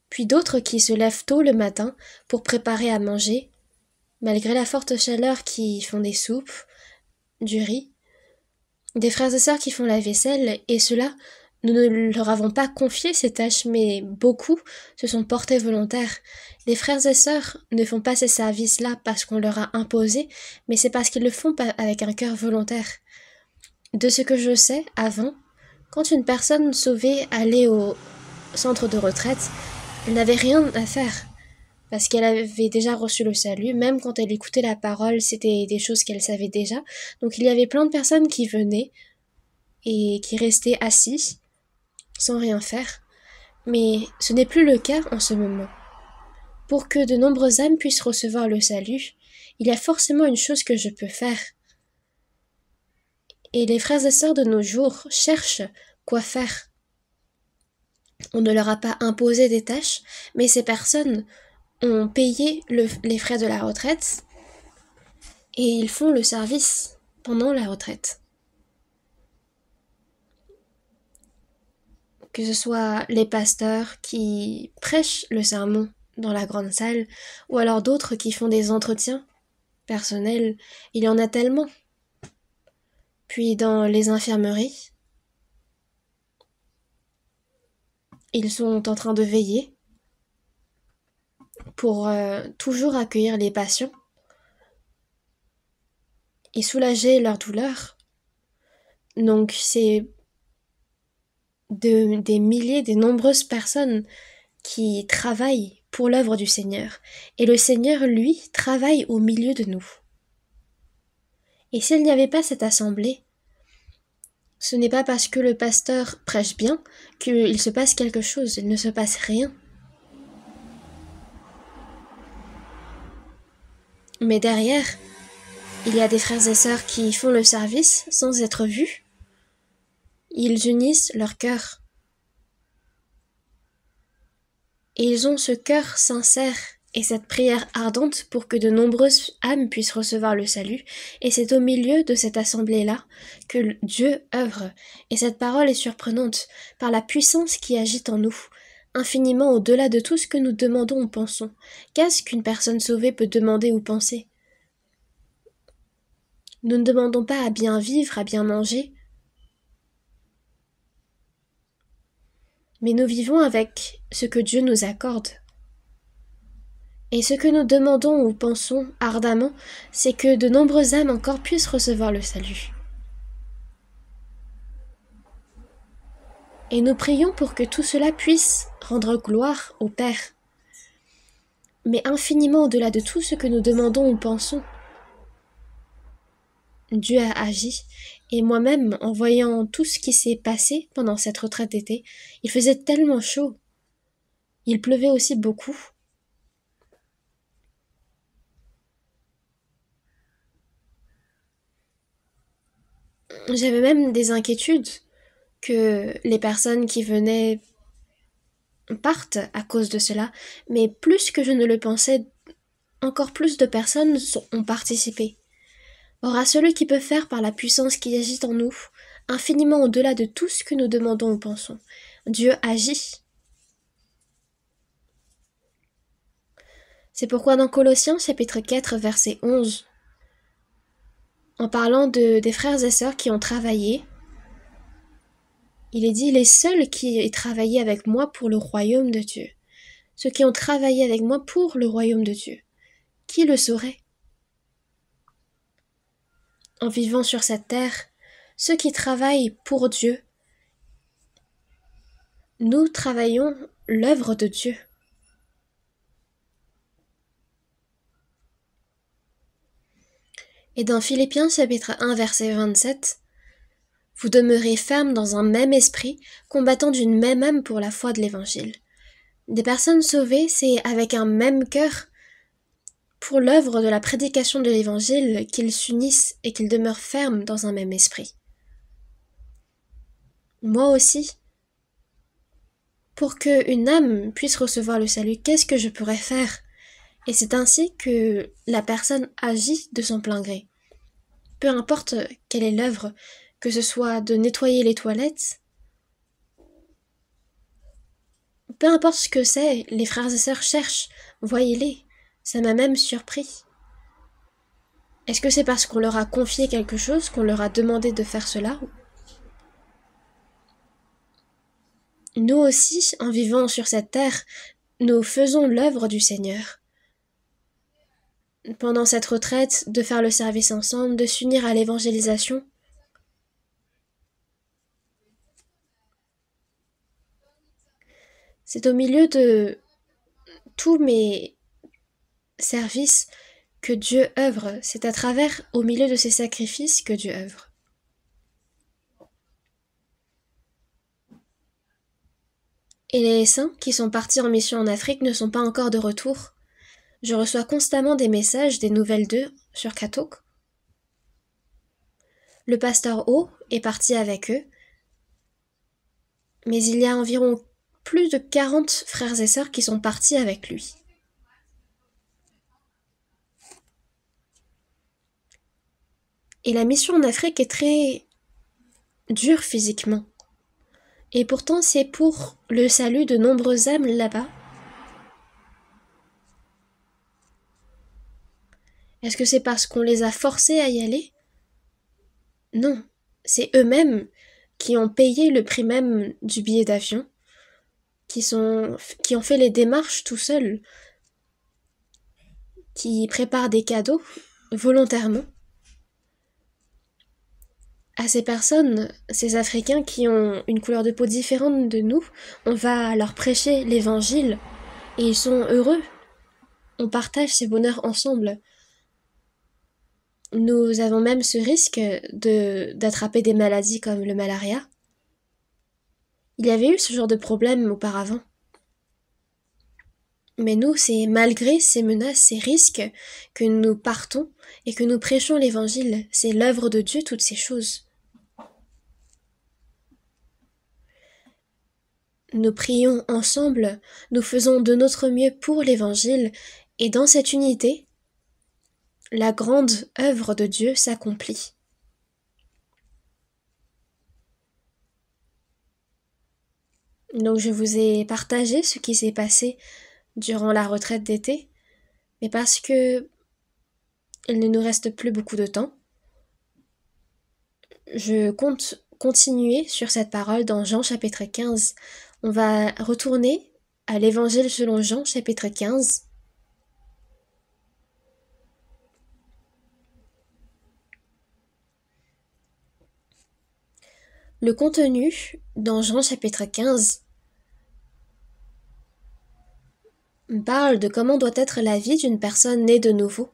Puis d'autres qui se lèvent tôt le matin pour préparer à manger, malgré la forte chaleur, qui font des soupes, du riz. Des frères et sœurs qui font la vaisselle, et ceux-là, nous ne leur avons pas confié ces tâches, mais beaucoup se sont portés volontaires. Les frères et sœurs ne font pas ces services-là parce qu'on leur a imposé, mais c'est parce qu'ils le font avec un cœur volontaire. De ce que je sais, avant, quand une personne sauvée allait au centre de retraite, elle n'avait rien à faire, parce qu'elle avait déjà reçu le salut, même quand elle écoutait la parole, c'était des choses qu'elle savait déjà. Donc il y avait plein de personnes qui venaient et qui restaient assis, sans rien faire. Mais ce n'est plus le cas en ce moment. Pour que de nombreuses âmes puissent recevoir le salut, il y a forcément une chose que je peux faire. Et les frères et sœurs de nos jours cherchent quoi faire. On ne leur a pas imposé des tâches, mais ces personnes ont payé les frais de la retraite et ils font le service pendant la retraite. Que ce soit les pasteurs qui prêchent le sermon dans la grande salle, ou alors d'autres qui font des entretiens personnels, il y en a tellement. Puis dans les infirmeries, ils sont en train de veiller pour toujours accueillir les patients et soulager leur douleur. Donc c'est des milliers, des nombreuses personnes qui travaillent pour l'œuvre du Seigneur. Et le Seigneur, lui, travaille au milieu de nous. Et s'il n'y avait pas cette assemblée, ce n'est pas parce que le pasteur prêche bien qu'il se passe quelque chose, il ne se passe rien. Mais derrière, il y a des frères et sœurs qui font le service sans être vus. Ils unissent leur cœur. Et ils ont ce cœur sincère et cette prière ardente pour que de nombreuses âmes puissent recevoir le salut. Et c'est au milieu de cette assemblée-là que Dieu œuvre. Et cette parole est surprenante par la puissance qui agit en nous, infiniment au-delà de tout ce que nous demandons ou pensons. Qu'est-ce qu'une personne sauvée peut demander ou penser? Nous ne demandons pas à bien vivre, à bien manger, mais nous vivons avec ce que Dieu nous accorde. Et ce que nous demandons ou pensons ardemment, c'est que de nombreuses âmes encore puissent recevoir le salut. Et nous prions pour que tout cela puisse rendre gloire au Père. Mais infiniment au-delà de tout ce que nous demandons ou pensons, Dieu a agi. Et moi-même, en voyant tout ce qui s'est passé pendant cette retraite d'été, il faisait tellement chaud. Il pleuvait aussi beaucoup. J'avais même des inquiétudes que les personnes qui venaient partent à cause de cela, mais plus que je ne le pensais, encore plus de personnes ont participé. Or à celui qui peut faire par la puissance qui agit en nous, infiniment au-delà de tout ce que nous demandons ou pensons, Dieu agit. C'est pourquoi dans Colossiens chapitre 4 verset 11, en parlant des frères et sœurs qui ont travaillé, il est dit les seuls qui aient travaillé avec moi pour le royaume de Dieu. Ceux qui ont travaillé avec moi pour le royaume de Dieu. Qui le saurait? En vivant sur cette terre, ceux qui travaillent pour Dieu, nous travaillons l'œuvre de Dieu. Et dans Philippiens chapitre 1 verset 27, vous demeurez fermes dans un même esprit, combattant d'une même âme pour la foi de l'Évangile. Des personnes sauvées, c'est avec un même cœur pour l'œuvre de la prédication de l'Évangile qu'ils s'unissent et qu'ils demeurent fermes dans un même esprit. Moi aussi, pour qu'une âme puisse recevoir le salut, qu'est-ce que je pourrais faire? Et c'est ainsi que la personne agit de son plein gré. Peu importe quelle est l'œuvre, que ce soit de nettoyer les toilettes, peu importe ce que c'est, les frères et sœurs cherchent, voyez-les, ça m'a même surpris. Est-ce que c'est parce qu'on leur a confié quelque chose, qu'on leur a demandé de faire cela? Nous aussi, en vivant sur cette terre, nous faisons l'œuvre du Seigneur. Pendant cette retraite, de faire le service ensemble, de s'unir à l'évangélisation. C'est au milieu de tous mes services que Dieu œuvre. C'est à travers, au milieu de ces sacrifices, que Dieu œuvre. Et les saints qui sont partis en mission en Afrique ne sont pas encore de retour. Je reçois constamment des messages, des nouvelles d'eux sur Katok. Le pasteur O est parti avec eux, mais il y a environ plus de 40 frères et sœurs qui sont partis avec lui. Et la mission en Afrique est très dure physiquement. Et pourtant, c'est pour le salut de nombreuses âmes là-bas. Est-ce que c'est parce qu'on les a forcés à y aller? Non, c'est eux-mêmes qui ont payé le prix même du billet d'avion, qui ont fait les démarches tout seuls, qui préparent des cadeaux volontairement à ces personnes, ces Africains qui ont une couleur de peau différente de nous. On va leur prêcher l'évangile et ils sont heureux. On partage ces bonheurs ensemble. Nous avons même ce risque d'attraper des maladies comme le malaria. Il y avait eu ce genre de problème auparavant. Mais nous, c'est malgré ces menaces, ces risques, que nous partons et que nous prêchons l'évangile. C'est l'œuvre de Dieu, toutes ces choses. Nous prions ensemble, nous faisons de notre mieux pour l'évangile, et dans cette unité, la grande œuvre de Dieu s'accomplit. Donc je vous ai partagé ce qui s'est passé durant la retraite d'été, mais parce que il ne nous reste plus beaucoup de temps, je compte continuer sur cette parole dans Jean chapitre 15. On va retourner à l'Évangile selon Jean chapitre 15. Le contenu dans Jean chapitre 15 parle de comment doit être la vie d'une personne née de nouveau.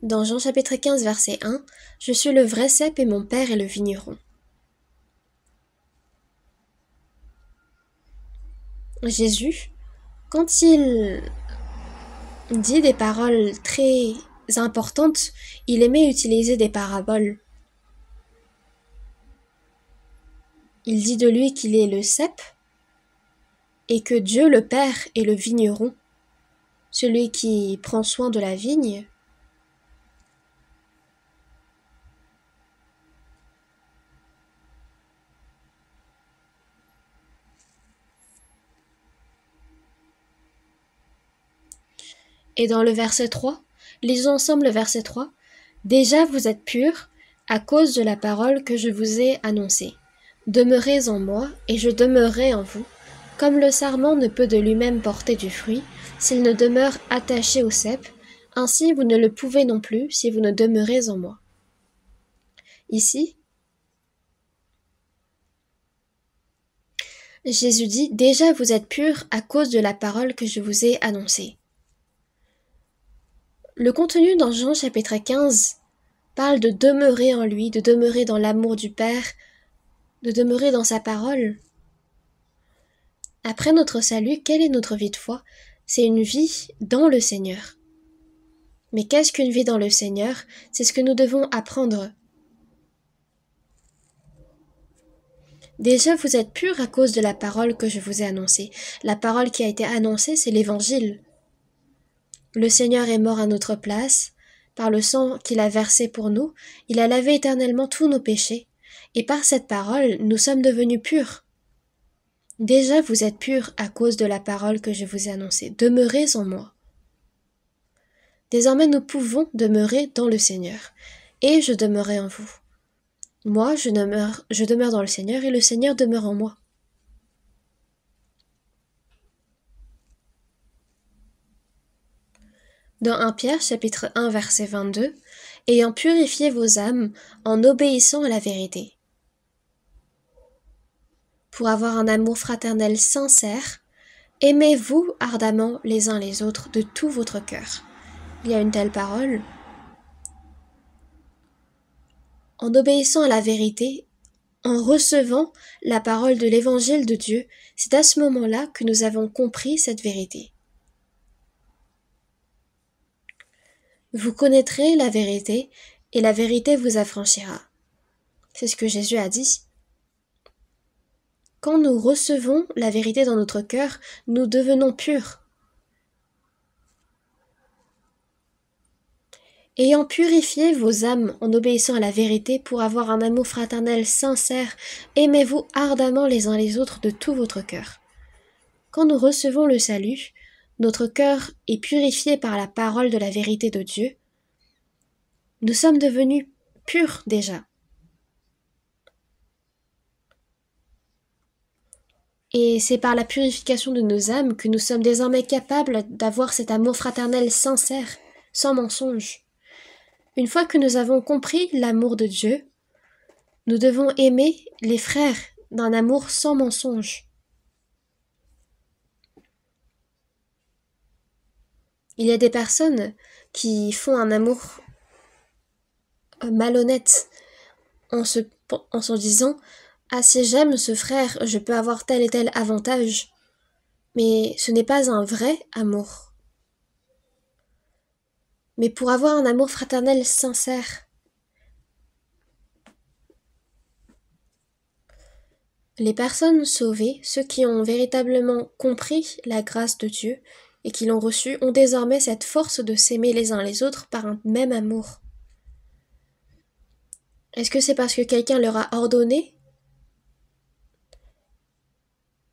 Dans Jean chapitre 15 verset 1, « Je suis le vrai cep et mon père est le vigneron. » Jésus, quand il dit des paroles très importantes, il aimait utiliser des paraboles. Il dit de lui qu'il est le cep et que Dieu le Père est le vigneron, celui qui prend soin de la vigne. Et dans le verset 3, lisons ensemble le verset 3. « Déjà vous êtes purs à cause de la parole que je vous ai annoncée. Demeurez en moi, et je demeurerai en vous. Comme le sarment ne peut de lui-même porter du fruit, s'il ne demeure attaché au cep, ainsi vous ne le pouvez non plus si vous ne demeurez en moi. » Ici, Jésus dit « Déjà vous êtes purs à cause de la parole que je vous ai annoncée. » Le contenu dans Jean chapitre 15 parle de demeurer en lui, de demeurer dans l'amour du Père, de demeurer dans sa parole. Après notre salut, quelle est notre vie de foi? C'est une vie dans le Seigneur. Mais qu'est-ce qu'une vie dans le Seigneur? C'est ce que nous devons apprendre. Déjà, vous êtes purs à cause de la parole que je vous ai annoncée. La parole qui a été annoncée, c'est l'Évangile. Le Seigneur est mort à notre place. Par le sang qu'il a versé pour nous, il a lavé éternellement tous nos péchés. Et par cette parole, nous sommes devenus purs. Déjà, vous êtes purs à cause de la parole que je vous ai annoncée. Demeurez en moi. Désormais, nous pouvons demeurer dans le Seigneur. Et je demeurerai en vous. Moi, je demeure dans le Seigneur et le Seigneur demeure en moi. Dans 1 Pierre, chapitre 1, verset 22, « Ayant purifié vos âmes en obéissant à la vérité. » Pour avoir un amour fraternel sincère, aimez-vous ardemment les uns les autres de tout votre cœur. Il y a une telle parole. En obéissant à la vérité, en recevant la parole de l'évangile de Dieu, c'est à ce moment-là que nous avons compris cette vérité. Vous connaîtrez la vérité, et la vérité vous affranchira. C'est ce que Jésus a dit. quand nous recevons la vérité dans notre cœur, nous devenons purs. Ayant purifié vos âmes en obéissant à la vérité pour avoir un amour fraternel sincère, aimez-vous ardemment les uns les autres de tout votre cœur. Quand nous recevons le salut, notre cœur est purifié par la parole de la vérité de Dieu. Nous sommes devenus purs déjà. Et c'est par la purification de nos âmes que nous sommes désormais capables d'avoir cet amour fraternel sincère, sans mensonge. Une fois que nous avons compris l'amour de Dieu, nous devons aimer les frères d'un amour sans mensonge. Il y a des personnes qui font un amour malhonnête en se disant « Ah, si j'aime ce frère, je peux avoir tel et tel avantage. » Mais ce n'est pas un vrai amour. Mais pour avoir un amour fraternel sincère, les personnes sauvées, ceux qui ont véritablement compris la grâce de Dieu et qui l'ont reçue, ont désormais cette force de s'aimer les uns les autres par un même amour. Est-ce que c'est parce que quelqu'un leur a ordonné ?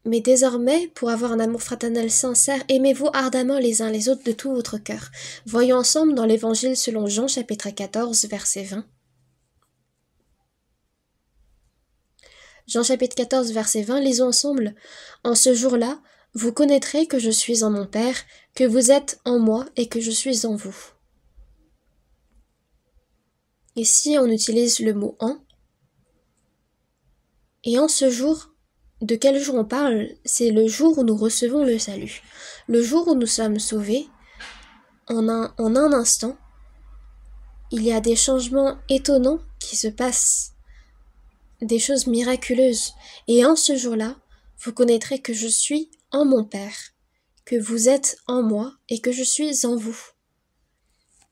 Mais désormais, pour avoir un amour fraternel sincère, aimez-vous ardemment les uns les autres de tout votre cœur. Voyons ensemble dans l'Évangile selon Jean chapitre 14, verset 20. Jean chapitre 14, verset 20, lisons ensemble. « En ce jour-là, vous connaîtrez que je suis en mon Père, que vous êtes en moi et que je suis en vous. » Ici, on utilise le mot « en ». Et en ce jour, de quel jour on parle? C'est le jour où nous recevons le salut. Le jour où nous sommes sauvés, en un instant, il y a des changements étonnants qui se passent, des choses miraculeuses. Et en ce jour-là, vous connaîtrez que je suis en mon Père, que vous êtes en moi et que je suis en vous.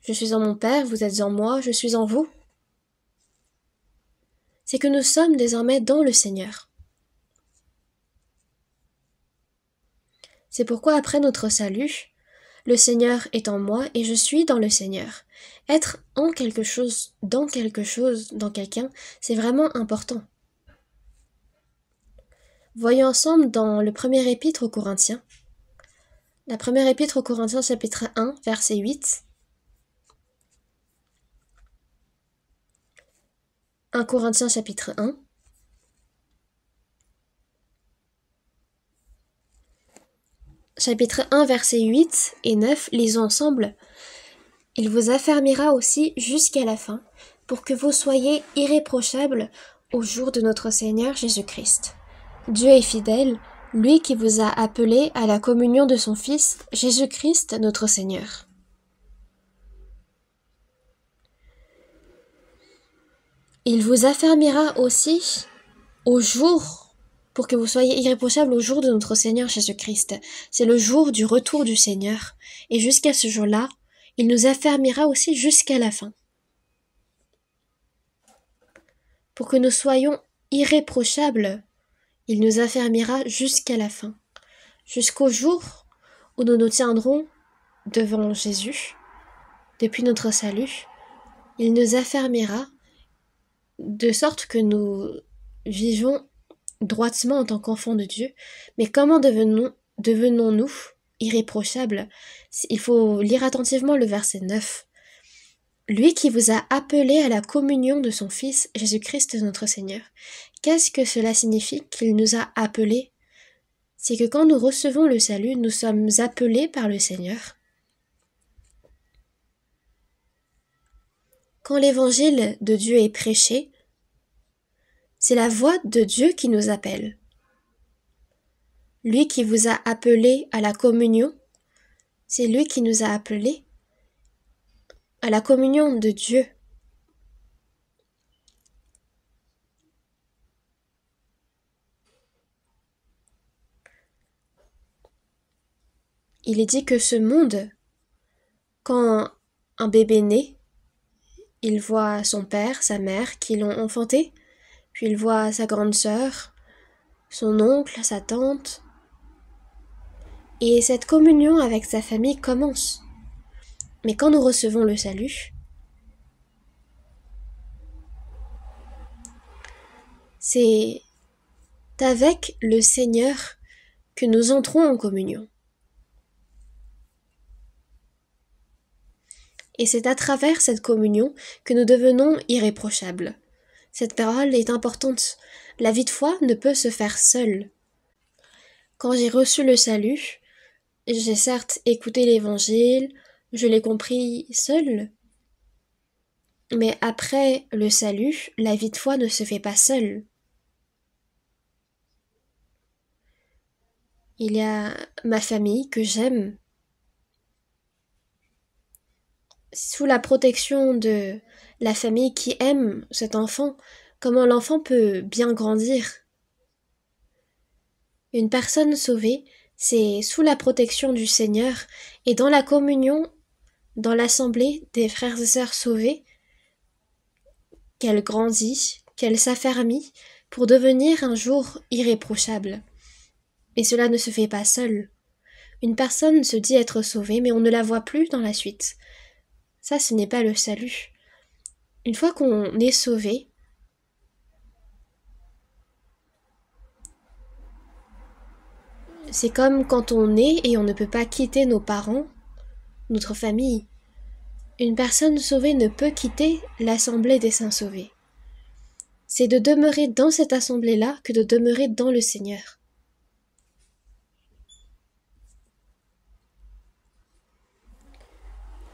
Je suis en mon Père, vous êtes en moi, je suis en vous. C'est que nous sommes désormais dans le Seigneur. C'est pourquoi après notre salut, le Seigneur est en moi et je suis dans le Seigneur. Être en quelque chose, dans quelqu'un, c'est vraiment important. Voyons ensemble dans le premier épître aux Corinthiens. La première épître aux Corinthiens, chapitre 1, verset 8. 1 Corinthiens, chapitre 1. Chapitre 1, versets 8 et 9, lisons ensemble. « Il vous affermira aussi jusqu'à la fin, pour que vous soyez irréprochables au jour de notre Seigneur Jésus-Christ. Dieu est fidèle, lui qui vous a appelés à la communion de son Fils, Jésus-Christ notre Seigneur. » Il vous affermira aussi au jour pour que vous soyez irréprochables au jour de notre Seigneur Jésus-Christ. C'est le jour du retour du Seigneur. Et jusqu'à ce jour-là, il nous affermira aussi jusqu'à la fin. Pour que nous soyons irréprochables, il nous affermira jusqu'à la fin. Jusqu'au jour où nous nous tiendrons devant Jésus, depuis notre salut, il nous affermira de sorte que nous vivons droitement en tant qu'enfants de Dieu. Mais comment devenons-nous irréprochables? Il faut lire attentivement le verset 9. Lui qui vous a appelé à la communion de son Fils, Jésus-Christ notre Seigneur. Qu'est-ce que cela signifie qu'il nous a appelés? C'est que quand nous recevons le salut, nous sommes appelés par le Seigneur. Quand l'évangile de Dieu est prêché, c'est la voix de Dieu qui nous appelle. Lui qui vous a appelé à la communion, c'est lui qui nous a appelés à la communion de Dieu. Il est dit que ce monde, quand un bébé naît, il voit son père, sa mère qui l'ont enfanté, puis il voit sa grande sœur, son oncle, sa tante. Et cette communion avec sa famille commence. Mais quand nous recevons le salut, c'est avec le Seigneur que nous entrons en communion. Et c'est à travers cette communion que nous devenons irréprochables. Cette parole est importante. La vie de foi ne peut se faire seule. Quand j'ai reçu le salut, j'ai certes écouté l'évangile, je l'ai compris seul. Mais après le salut, la vie de foi ne se fait pas seule. Il y a ma famille que j'aime. Sous la protection de la famille qui aime cet enfant, comment l'enfant peut bien grandir. Une personne sauvée, c'est sous la protection du Seigneur et dans la communion, dans l'assemblée des frères et sœurs sauvés, qu'elle grandit, qu'elle s'affermit pour devenir un jour irréprochable. Et cela ne se fait pas seul. Une personne se dit être sauvée, mais on ne la voit plus dans la suite. Ça, ce n'est pas le salut. Une fois qu'on est sauvé, c'est comme quand on est et on ne peut pas quitter nos parents, notre famille. Une personne sauvée ne peut quitter l'assemblée des saints sauvés. C'est de demeurer dans cette assemblée-là que de demeurer dans le Seigneur.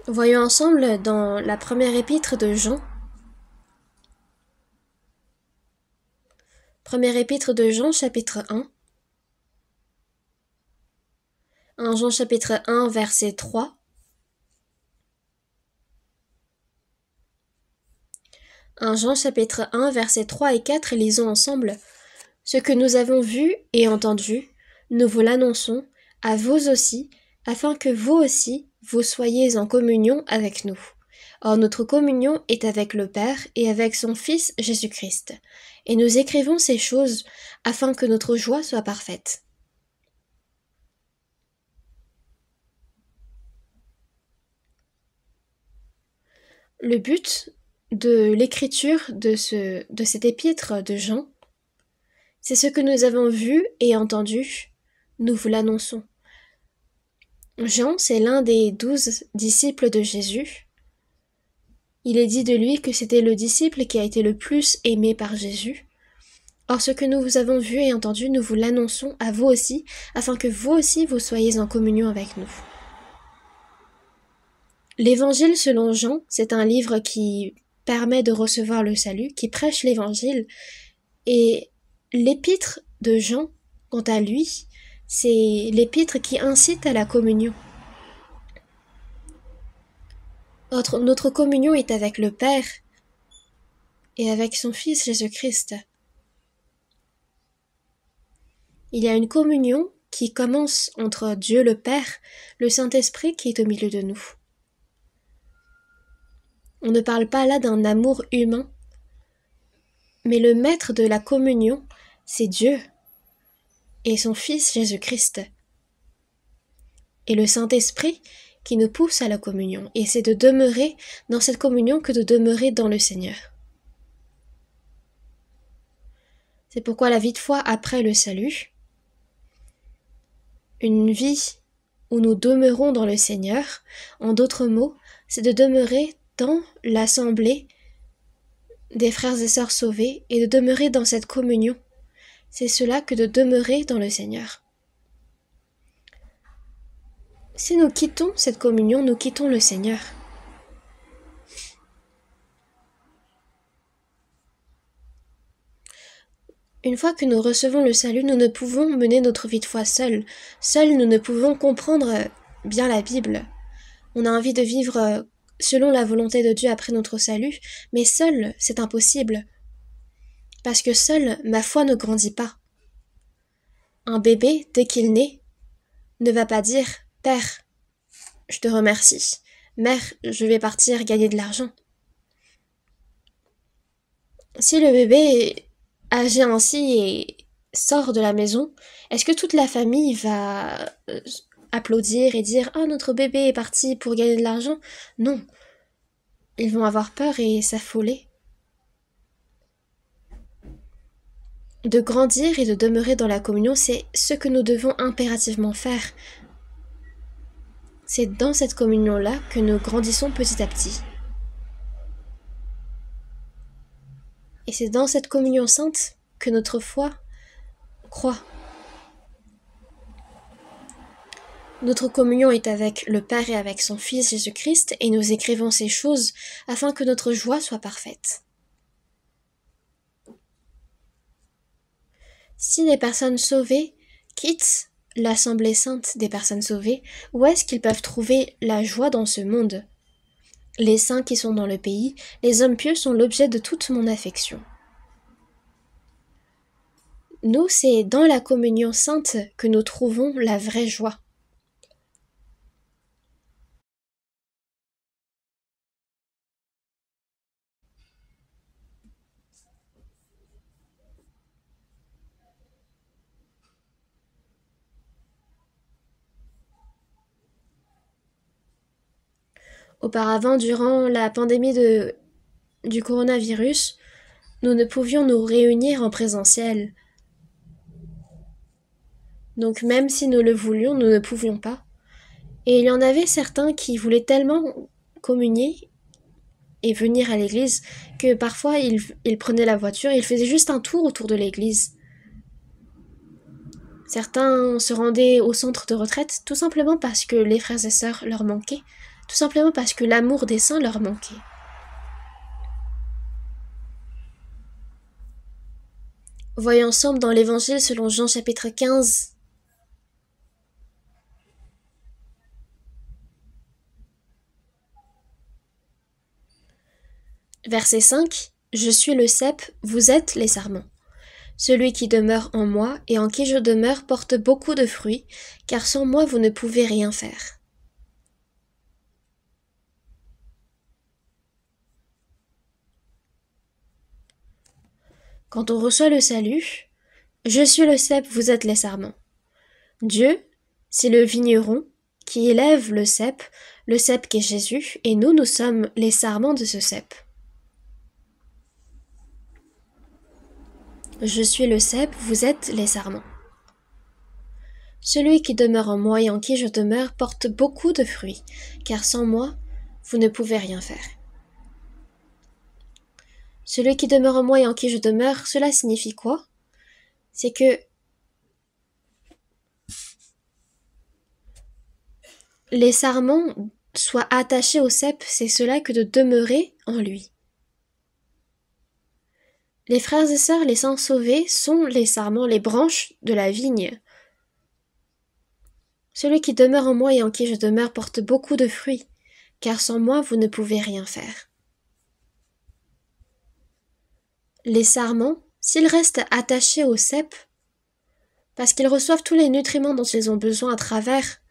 Voyons ensemble dans la première épître de Jean. Première épître de Jean, chapitre 1. 1 Jean chapitre 1, verset 3. 1 Jean chapitre 1, versets 3 et 4, lisons ensemble. Ce que nous avons vu et entendu, nous vous l'annonçons, à vous aussi, afin que vous aussi, vous soyez en communion avec nous. Or notre communion est avec le Père et avec son Fils Jésus-Christ. Et nous écrivons ces choses afin que notre joie soit parfaite. Le but de l'écriture de cet épître de Jean, c'est ce que nous avons vu et entendu, nous vous l'annonçons. Jean, c'est l'un des 12 disciples de Jésus. Il est dit de lui que c'était le disciple qui a été le plus aimé par Jésus. Or, ce que nous avons vu et entendu, nous vous l'annonçons à vous aussi, afin que vous aussi vous soyez en communion avec nous. L'Évangile selon Jean, c'est un livre qui permet de recevoir le salut, qui prêche l'Évangile, et l'épître de Jean, quant à lui, c'est l'épître qui incite à la communion. Notre communion est avec le Père et avec son Fils Jésus-Christ. Il y a une communion qui commence entre Dieu le Père, le Saint-Esprit qui est au milieu de nous. On ne parle pas là d'un amour humain, mais le maître de la communion, c'est Dieu et son Fils Jésus-Christ. Et le Saint-Esprit qui nous pousse à la communion, et c'est de demeurer dans cette communion que de demeurer dans le Seigneur. C'est pourquoi la vie de foi après le salut, une vie où nous demeurons dans le Seigneur, en d'autres mots, c'est de demeurer dans l'assemblée des frères et sœurs sauvés et de demeurer dans cette communion. C'est cela que de demeurer dans le Seigneur. Si nous quittons cette communion, nous quittons le Seigneur. Une fois que nous recevons le salut, nous ne pouvons mener notre vie de foi seuls. Seuls, nous ne pouvons comprendre bien la Bible. On a envie de vivre selon la volonté de Dieu après notre salut, mais seul, c'est impossible. Parce que seul, ma foi ne grandit pas. Un bébé, dès qu'il naît, ne va pas dire « Père, je te remercie. Mère, je vais partir gagner de l'argent. » Si le bébé agit ainsi sort de la maison, est-ce que toute la famille va applaudir et dire « Ah, notre bébé est parti pour gagner de l'argent ?» Non, ils vont avoir peur et s'affoler. De grandir et de demeurer dans la communion, c'est ce que nous devons impérativement faire. C'est dans cette communion-là que nous grandissons petit à petit. Et c'est dans cette communion sainte que notre foi croît. Notre communion est avec le Père et avec son Fils Jésus-Christ, et nous écrivons ces choses afin que notre joie soit parfaite. Si les personnes sauvées quittent l'Assemblée sainte des personnes sauvées, où est-ce qu'ils peuvent trouver la joie dans ce monde ? Les saints qui sont dans le pays, les hommes pieux sont l'objet de toute mon affection. Nous, c'est dans la communion sainte que nous trouvons la vraie joie. Auparavant, durant la pandémie du coronavirus, nous ne pouvions nous réunir en présentiel. Donc même si nous le voulions, nous ne pouvions pas. Et il y en avait certains qui voulaient tellement communier et venir à l'église que parfois ils prenaient la voiture et ils faisaient juste un tour autour de l'église. Certains se rendaient au centre de retraite tout simplement parce que les frères et sœurs leur manquaient, tout simplement parce que l'amour des saints leur manquait. Voyons ensemble dans l'Évangile selon Jean chapitre 15. Verset 5. Je suis le cep, vous êtes les sarments. Celui qui demeure en moi et en qui je demeure porte beaucoup de fruits, car sans moi vous ne pouvez rien faire. Quand on reçoit le salut, je suis le cep, vous êtes les sarments. Dieu, c'est le vigneron qui élève le cep qui est Jésus, et nous sommes les sarments de ce cep. Je suis le cep, vous êtes les sarments. Celui qui demeure en moi et en qui je demeure porte beaucoup de fruits, car sans moi, vous ne pouvez rien faire. Celui qui demeure en moi et en qui je demeure, cela signifie quoi ? C'est que les sarments soient attachés au cep, c'est cela que de demeurer en lui. Les frères et sœurs, les saints sauvés, sont les sarments, les branches de la vigne. Celui qui demeure en moi et en qui je demeure porte beaucoup de fruits, car sans moi vous ne pouvez rien faire. Les sarments, s'ils restent attachés au cep, parce qu'ils reçoivent tous les nutriments dont ils ont besoin à travers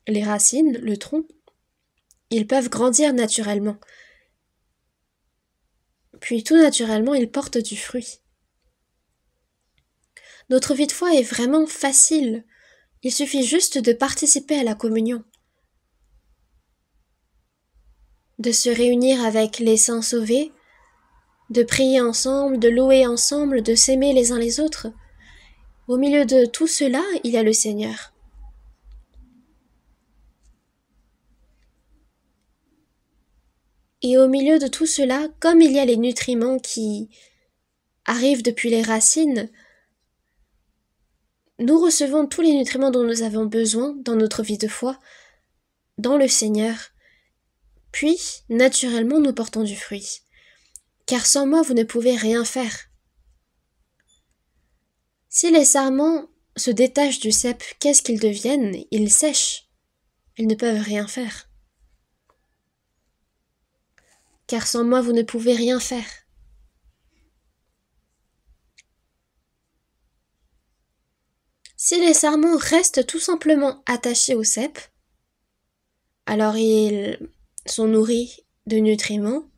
les racines, le tronc, ils peuvent grandir naturellement. Puis tout naturellement, ils portent du fruit. Notre vie de foi est vraiment facile. Il suffit juste de participer à la communion, de se réunir avec les saints sauvés, de prier ensemble, de louer ensemble, de s'aimer les uns les autres. Au milieu de tout cela, il y a le Seigneur. Et au milieu de tout cela, comme il y a les nutriments qui arrivent depuis les racines, nous recevons tous les nutriments dont nous avons besoin dans notre vie de foi, dans le Seigneur. Puis, naturellement, nous portons du fruit. Car sans moi, vous ne pouvez rien faire. Si les sarments se détachent du cep, qu'est-ce qu'ils deviennent ? Ils sèchent. Ils ne peuvent rien faire. Car sans moi, vous ne pouvez rien faire. Si les sarments restent tout simplement attachés au cep, alors ils sont nourris de nutriments,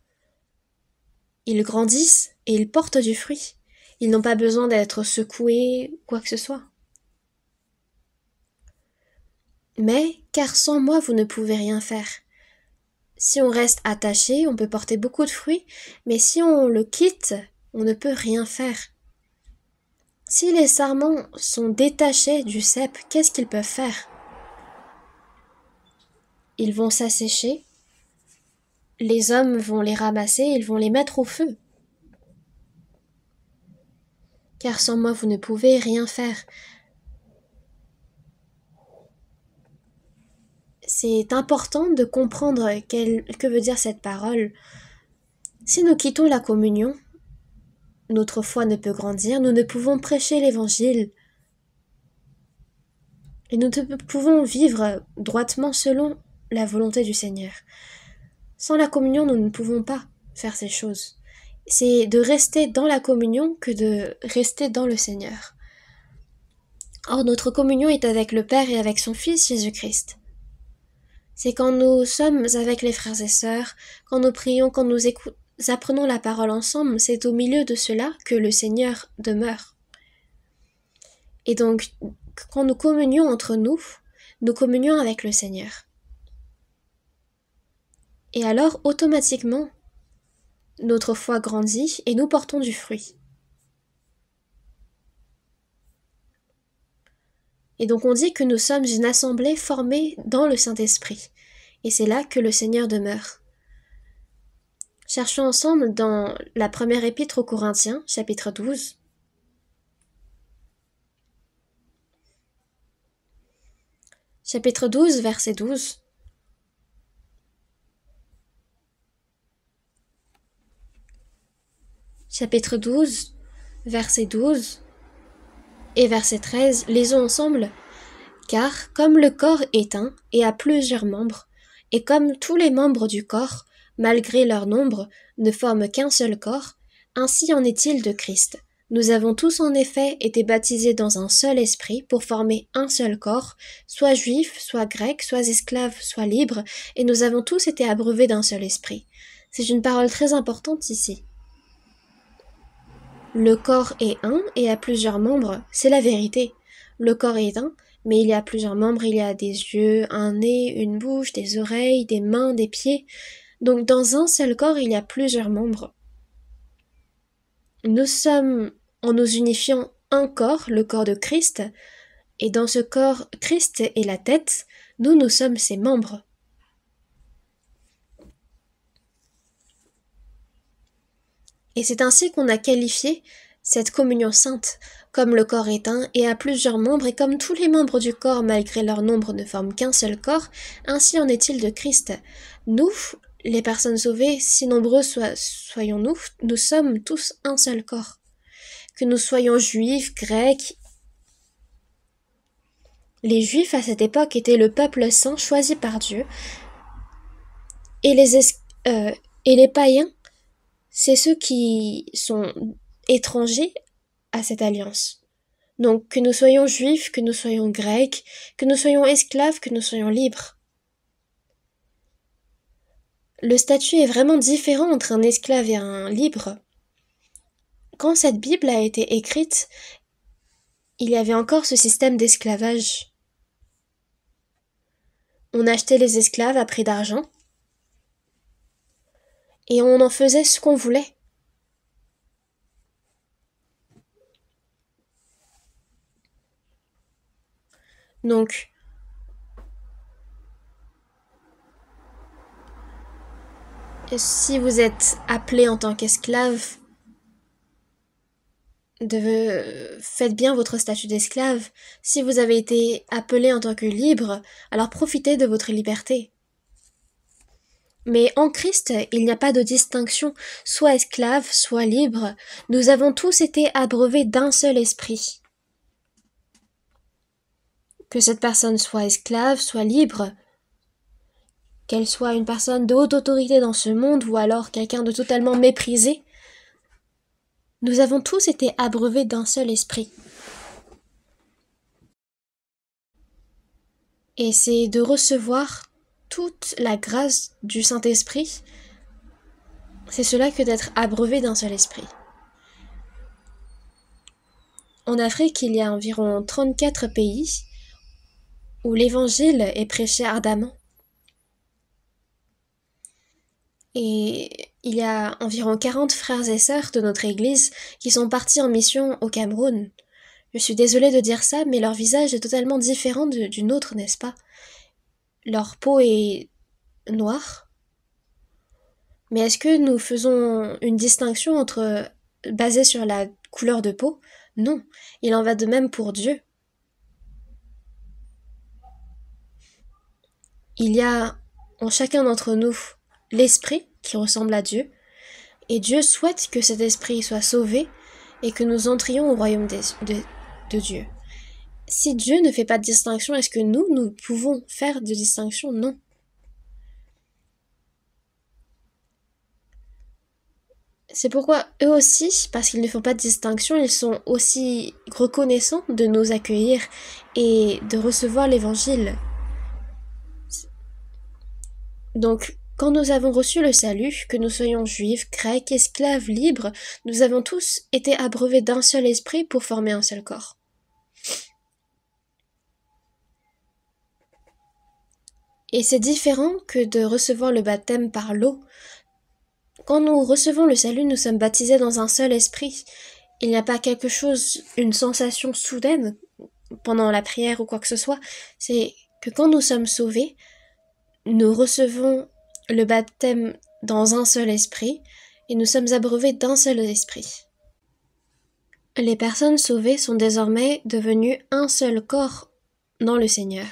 ils grandissent et ils portent du fruit. Ils n'ont pas besoin d'être secoués, quoi que ce soit. Mais, car sans moi vous ne pouvez rien faire. Si on reste attaché, on peut porter beaucoup de fruits, mais si on le quitte, on ne peut rien faire. Si les sarments sont détachés du cep, qu'est-ce qu'ils peuvent faire? Ils vont s'assécher, les hommes vont les ramasser, ils vont les mettre au feu. Car sans moi vous ne pouvez rien faire. C'est important de comprendre que veut dire cette parole. Si nous quittons la communion, notre foi ne peut grandir, nous ne pouvons prêcher l'Évangile et nous ne pouvons vivre droitement selon la volonté du Seigneur. Sans la communion, nous ne pouvons pas faire ces choses. C'est de rester dans la communion que de rester dans le Seigneur. Or, notre communion est avec le Père et avec son Fils Jésus-Christ. C'est quand nous sommes avec les frères et sœurs, quand nous prions, quand nous apprenons la parole ensemble, c'est au milieu de cela que le Seigneur demeure. Et donc, quand nous communions entre nous, nous communions avec le Seigneur. Et alors, automatiquement, notre foi grandit et nous portons du fruit. Et donc on dit que nous sommes une assemblée formée dans le Saint-Esprit. Et c'est là que le Seigneur demeure. Cherchons ensemble dans la première épître aux Corinthiens, chapitre 12. Chapitre 12, verset 12. Chapitre 12, verset 12 et verset 13, lisons ensemble. Car comme le corps est un et a plusieurs membres, et comme tous les membres du corps, malgré leur nombre, ne forment qu'un seul corps, ainsi en est-il de Christ. Nous avons tous en effet été baptisés dans un seul esprit pour former un seul corps, soit juifs, soit grecs, soit esclaves, soit libres, et nous avons tous été abreuvés d'un seul esprit. C'est une parole très importante ici. Le corps est un et a plusieurs membres, c'est la vérité. Le corps est un, mais il y a plusieurs membres, il y a des yeux, un nez, une bouche, des oreilles, des mains, des pieds. Donc dans un seul corps, il y a plusieurs membres. Nous sommes, en nous unifiant, un corps, le corps de Christ, et dans ce corps, Christ est la tête, nous sommes ses membres. Et c'est ainsi qu'on a qualifié cette communion sainte, comme le corps est un et a plusieurs membres, et comme tous les membres du corps, malgré leur nombre, ne forment qu'un seul corps, ainsi en est-il de Christ. Nous, les personnes sauvées, si nombreux soyons-nous, nous sommes tous un seul corps. Que nous soyons juifs, grecs. Les juifs à cette époque étaient le peuple saint choisi par Dieu, et les païens, c'est ceux qui sont étrangers à cette alliance. Donc que nous soyons juifs, que nous soyons grecs, que nous soyons esclaves, que nous soyons libres. Le statut est vraiment différent entre un esclave et un libre. Quand cette Bible a été écrite, il y avait encore ce système d'esclavage. On achetait les esclaves à prix d'argent et on en faisait ce qu'on voulait. Donc, si vous êtes appelé en tant qu'esclave, faites bien votre statut d'esclave. Si vous avez été appelé en tant que libre, alors profitez de votre liberté. Mais en Christ, il n'y a pas de distinction, soit esclave, soit libre. Nous avons tous été abreuvés d'un seul esprit. Que cette personne soit esclave, soit libre, qu'elle soit une personne de haute autorité dans ce monde ou alors quelqu'un de totalement méprisé, nous avons tous été abreuvés d'un seul esprit. Et c'est de recevoir toute la grâce du Saint-Esprit, c'est cela que d'être abreuvé d'un seul esprit. En Afrique, il y a environ 34 pays où l'évangile est prêché ardemment. Et il y a environ 40 frères et sœurs de notre Église qui sont partis en mission au Cameroun. Je suis désolée de dire ça, mais leur visage est totalement différent du nôtre, n'est-ce pas? Leur peau est noire. Mais est-ce que nous faisons une distinction basée sur la couleur de peau? Non, il en va de même pour Dieu. Il y a en chacun d'entre nous l'esprit qui ressemble à Dieu, et Dieu souhaite que cet esprit soit sauvé et que nous entrions au royaume de Dieu. Si Dieu ne fait pas de distinction, est-ce que nous pouvons faire de distinction? Non. C'est pourquoi eux aussi, parce qu'ils ne font pas de distinction, ils sont aussi reconnaissants de nous accueillir et de recevoir l'évangile. Donc, quand nous avons reçu le salut, que nous soyons juifs, grecs, esclaves, libres, nous avons tous été abreuvés d'un seul esprit pour former un seul corps. Et c'est différent que de recevoir le baptême par l'eau. Quand nous recevons le salut, nous sommes baptisés dans un seul esprit. Il n'y a pas quelque chose, une sensation soudaine pendant la prière ou quoi que ce soit. C'est que quand nous sommes sauvés, nous recevons le baptême dans un seul esprit et nous sommes abreuvés d'un seul esprit. Les personnes sauvées sont désormais devenues un seul corps dans le Seigneur.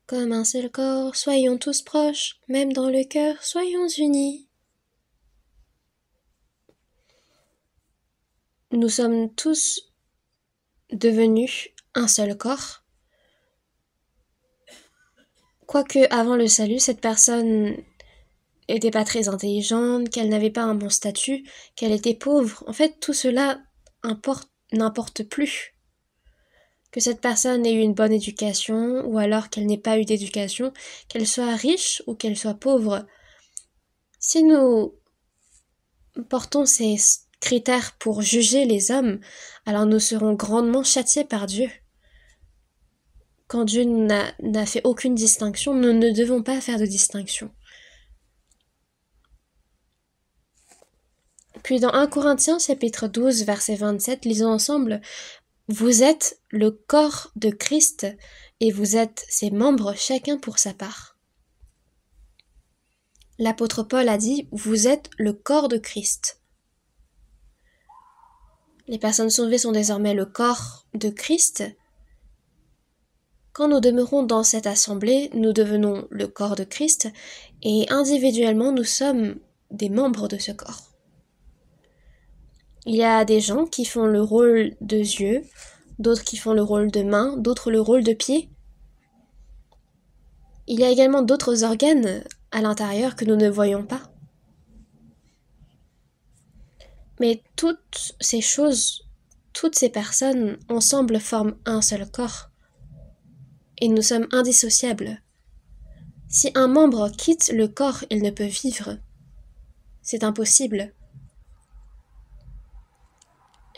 Comme un seul corps, soyons tous proches, même dans le cœur, soyons unis. Nous sommes tous devenus un seul corps. Quoique avant le salut, cette personne n'était pas très intelligente, qu'elle n'avait pas un bon statut, qu'elle était pauvre. En fait, tout cela n'importe plus. Que cette personne ait eu une bonne éducation, ou alors qu'elle n'ait pas eu d'éducation, qu'elle soit riche ou qu'elle soit pauvre. Si nous portons ces critères pour juger les hommes, alors nous serons grandement châtiés par Dieu. Quand Dieu n'a fait aucune distinction, nous ne devons pas faire de distinction. Puis dans 1 Corinthiens chapitre 12 verset 27, lisons ensemble: Vous êtes le corps de Christ et vous êtes ses membres chacun pour sa part. L'apôtre Paul a dit: Vous êtes le corps de Christ. Les personnes sauvées sont désormais le corps de Christ. Quand nous demeurons dans cette assemblée, nous devenons le corps de Christ et individuellement nous sommes des membres de ce corps. Il y a des gens qui font le rôle de yeux, d'autres qui font le rôle de main, d'autres le rôle de pied. Il y a également d'autres organes à l'intérieur que nous ne voyons pas. Mais toutes ces choses, toutes ces personnes ensemble forment un seul corps. Et nous sommes indissociables. Si un membre quitte le corps, il ne peut vivre. C'est impossible.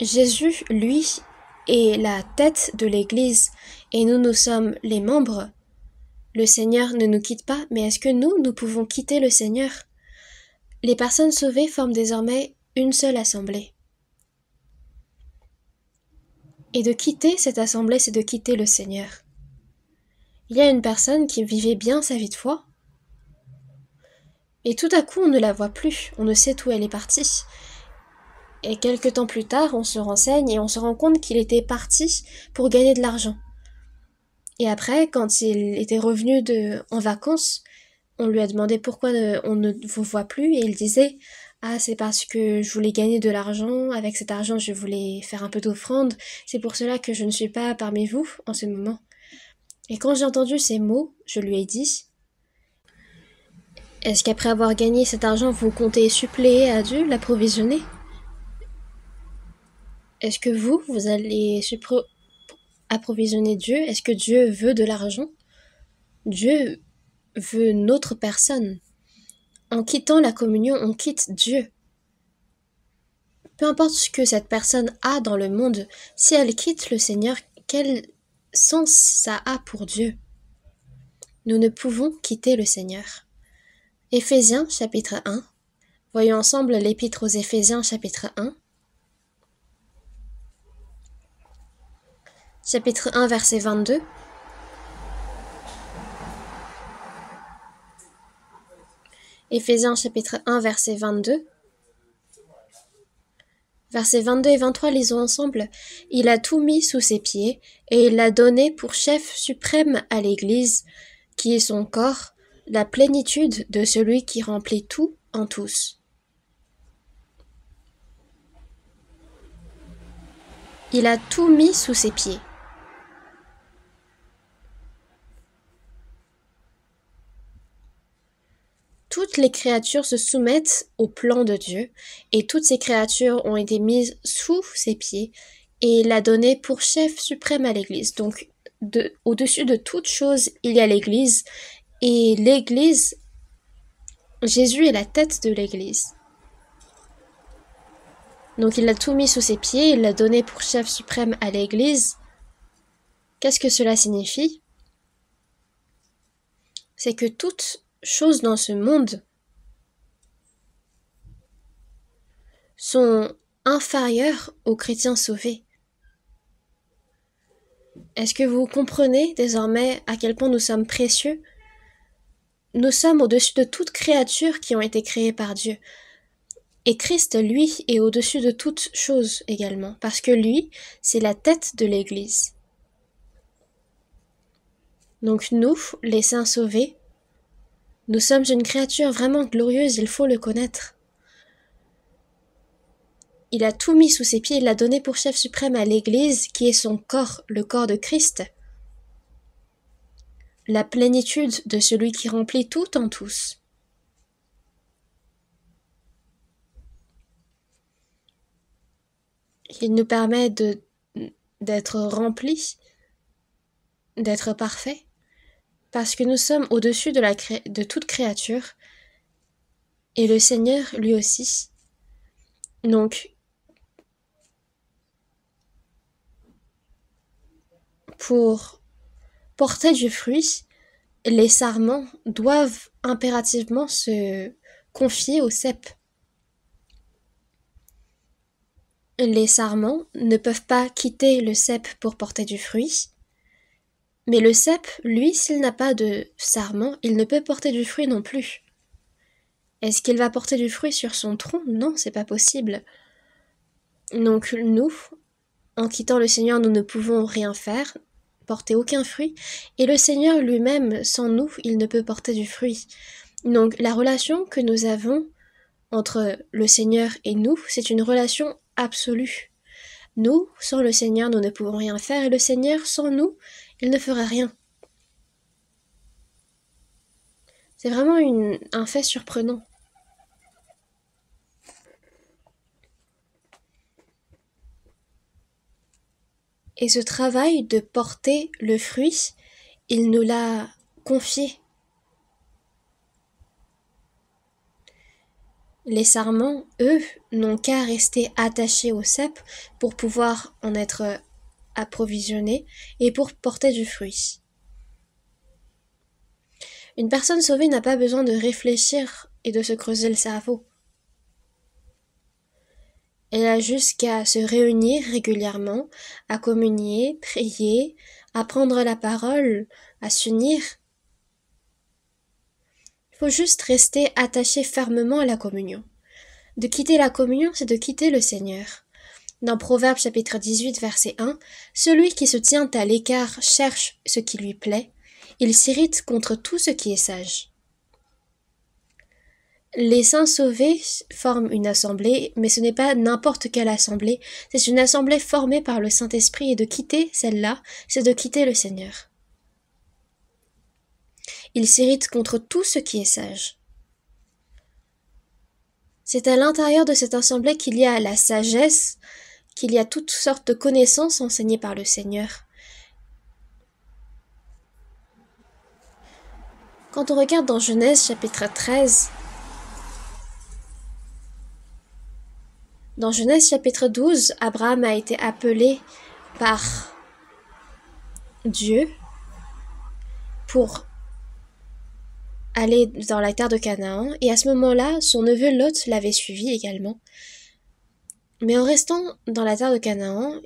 Jésus, lui, est la tête de l'Église et nous sommes les membres. Le Seigneur ne nous quitte pas, mais est-ce que nous pouvons quitter le Seigneur? Les personnes sauvées forment désormais une seule assemblée. Et de quitter cette assemblée, c'est de quitter le Seigneur. Il y a une personne qui vivait bien sa vie de foi, et tout à coup on ne la voit plus, on ne sait où elle est partie. Et quelque temps plus tard, on se renseigne et on se rend compte qu'il était parti pour gagner de l'argent. Et après, quand il était revenu en vacances, on lui a demandé pourquoi on ne vous voit plus, et il disait: Ah, c'est parce que je voulais gagner de l'argent, avec cet argent je voulais faire un peu d'offrande, c'est pour cela que je ne suis pas parmi vous en ce moment. Et quand j'ai entendu ces mots, je lui ai dit: Est-ce qu'après avoir gagné cet argent, vous comptez suppléer à Dieu, l'approvisionner? Est-ce que vous allez approvisionner Dieu? Est-ce que Dieu veut de l'argent? Dieu veut notre personne. En quittant la communion, on quitte Dieu. Peu importe ce que cette personne a dans le monde, si elle quitte le Seigneur, quel sens ça a pour Dieu? Nous ne pouvons quitter le Seigneur. Éphésiens chapitre 1. Voyons ensemble l'épître aux Éphésiens chapitre 1. Chapitre 1 verset 22. Éphésiens chapitre 1 verset 22. Versets 22 et 23, lisons ensemble. Il a tout mis sous ses pieds, et il l'a donné pour chef suprême à l'Église, qui est son corps, la plénitude de celui qui remplit tout en tous. Il a tout mis sous ses pieds. Toutes les créatures se soumettent au plan de Dieu, et toutes ces créatures ont été mises sous ses pieds, et il l'a donné pour chef suprême à l'Église. Donc, au-dessus de toute chose, il y a l'Église, et l'Église, Jésus est la tête de l'Église. Donc il a tout mis sous ses pieds, il l'a donné pour chef suprême à l'Église. Qu'est-ce que cela signifie? C'est que toute chose dans ce monde sont inférieures aux chrétiens sauvés. Est-ce que vous comprenez désormais à quel point nous sommes précieux? Nous sommes au-dessus de toute créature qui ont été créées par Dieu. Et Christ, lui, est au-dessus de toute chose également, parce que lui, c'est la tête de l'Église. Donc nous, les saints sauvés, nous sommes une créature vraiment glorieuse, il faut le connaître. Il a tout mis sous ses pieds, il l'a donné pour chef suprême à l'Église, qui est son corps, le corps de Christ. La plénitude de celui qui remplit tout en tous. Il nous permet d'être remplis, d'être parfaits, parce que nous sommes au-dessus de toute créature, et le Seigneur lui aussi. Donc, pour porter du fruit, les sarments doivent impérativement se confier au cep. Les sarments ne peuvent pas quitter le cep pour porter du fruit, mais le cep, lui, s'il n'a pas de sarment, il ne peut porter du fruit non plus. Est-ce qu'il va porter du fruit sur son tronc? Non, c'est pas possible. Donc nous, en quittant le Seigneur, nous ne pouvons rien faire, porter aucun fruit, et le Seigneur lui-même, sans nous, il ne peut porter du fruit. Donc la relation que nous avons entre le Seigneur et nous, c'est une relation absolue. Nous, sans le Seigneur, nous ne pouvons rien faire, et le Seigneur, sans nous, il ne fera rien. C'est vraiment un fait surprenant. Et ce travail de porter le fruit, il nous l'a confié. Les sarments, eux, n'ont qu'à rester attachés au cep pour pouvoir en être approvisionnés et pour porter du fruit. Une personne sauvée n'a pas besoin de réfléchir et de se creuser le cerveau. Elle a juste qu'à se réunir régulièrement, à communier, prier, à prendre la parole, à s'unir. Il faut juste rester attaché fermement à la communion. De quitter la communion, c'est de quitter le Seigneur. Dans Proverbes chapitre 18, verset 1, « Celui qui se tient à l'écart cherche ce qui lui plaît, il s'irrite contre tout ce qui est sage. » Les saints sauvés forment une assemblée, mais ce n'est pas n'importe quelle assemblée, c'est une assemblée formée par le Saint-Esprit, et de quitter celle-là, c'est de quitter le Seigneur. Il s'irrite contre tout ce qui est sage. C'est à l'intérieur de cette assemblée qu'il y a la sagesse, qu'il y a toutes sortes de connaissances enseignées par le Seigneur. Quand on regarde dans Genèse chapitre 13, Dans Genèse chapitre 12, Abraham a été appelé par Dieu pour aller dans la terre de Canaan, et à ce moment-là, son neveu Lot l'avait suivi également. Mais en restant dans la terre de Canaan,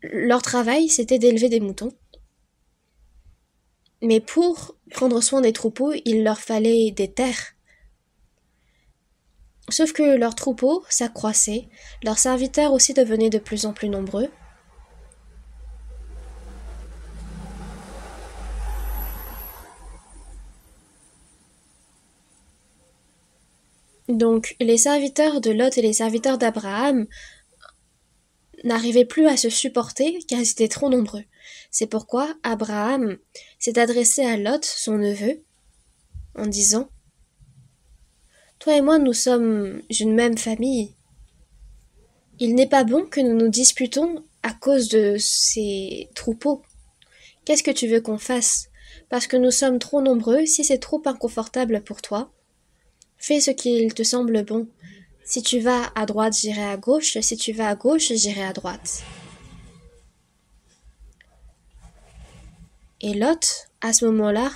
leur travail, c'était d'élever des moutons. Mais pour prendre soin des troupeaux, il leur fallait des terres. Sauf que leurs troupeaux s'accroissaient, leurs serviteurs aussi devenaient de plus en plus nombreux. Donc les serviteurs de Lot et les serviteurs d'Abraham n'arrivaient plus à se supporter car ils étaient trop nombreux. C'est pourquoi Abraham s'est adressé à Lot, son neveu, en disant « Toi et moi, nous sommes d'une même famille. Il n'est pas bon que nous nous disputons à cause de ces troupeaux. Qu'est-ce que tu veux qu'on fasse? Parce que nous sommes trop nombreux, si c'est trop inconfortable pour toi, fais ce qu'il te semble bon. Si tu vas à droite, j'irai à gauche. Si tu vas à gauche, j'irai à droite. » Et Lot, à ce moment-là,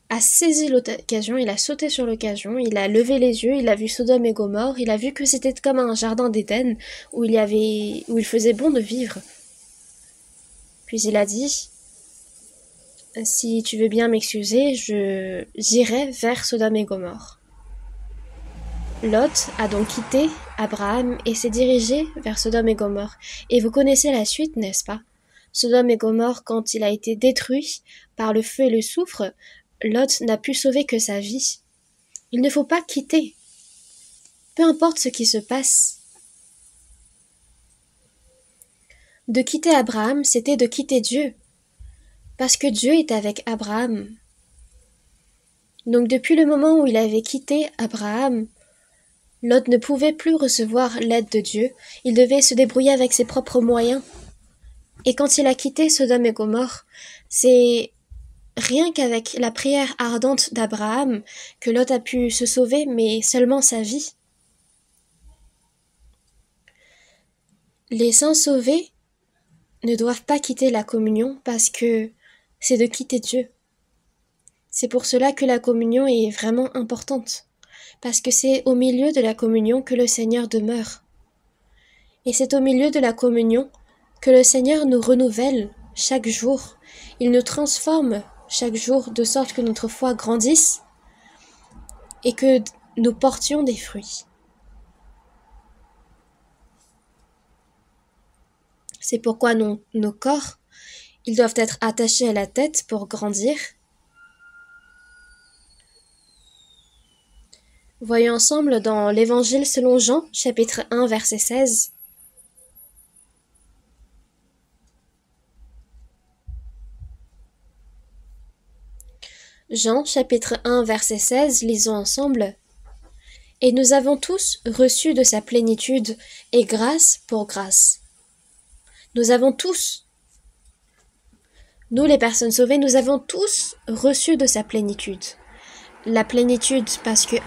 a saisi l'occasion, il a sauté sur l'occasion, il a levé les yeux, il a vu Sodome et Gomorrhe, il a vu que c'était comme un jardin d'Éden où il faisait bon de vivre. Puis il a dit, si tu veux bien m'excuser, j'irai vers Sodome et Gomorrhe. Lot a donc quitté Abraham et s'est dirigé vers Sodome et Gomorrhe. Et vous connaissez la suite, n'est-ce pas? Sodome et Gomorrhe, quand il a été détruit par le feu et le soufre, Lot n'a pu sauver que sa vie. Il ne faut pas quitter. Peu importe ce qui se passe. De quitter Abraham, c'était de quitter Dieu. Parce que Dieu est avec Abraham. Donc depuis le moment où il avait quitté Abraham, Lot ne pouvait plus recevoir l'aide de Dieu. Il devait se débrouiller avec ses propres moyens. Et quand il a quitté Sodome et Gomorrhe, c'est rien qu'avec la prière ardente d'Abraham que Lot a pu se sauver, mais seulement sa vie. Les saints sauvés ne doivent pas quitter la communion parce que c'est de quitter Dieu. C'est pour cela que la communion est vraiment importante, parce que c'est au milieu de la communion que le Seigneur demeure. Et c'est au milieu de la communion que le Seigneur nous renouvelle chaque jour. Il nous transforme chaque jour de sorte que notre foi grandisse et que nous portions des fruits. C'est pourquoi nos corps, ils doivent être attachés à la tête pour grandir. Voyons ensemble dans l'Évangile selon Jean, chapitre 1, verset 16. Jean, chapitre 1, verset 16, lisons ensemble. « Et nous avons tous reçu de sa plénitude, et grâce pour grâce. » Nous avons tous, nous les personnes sauvées, nous avons tous reçu de sa plénitude. La plénitude, parce que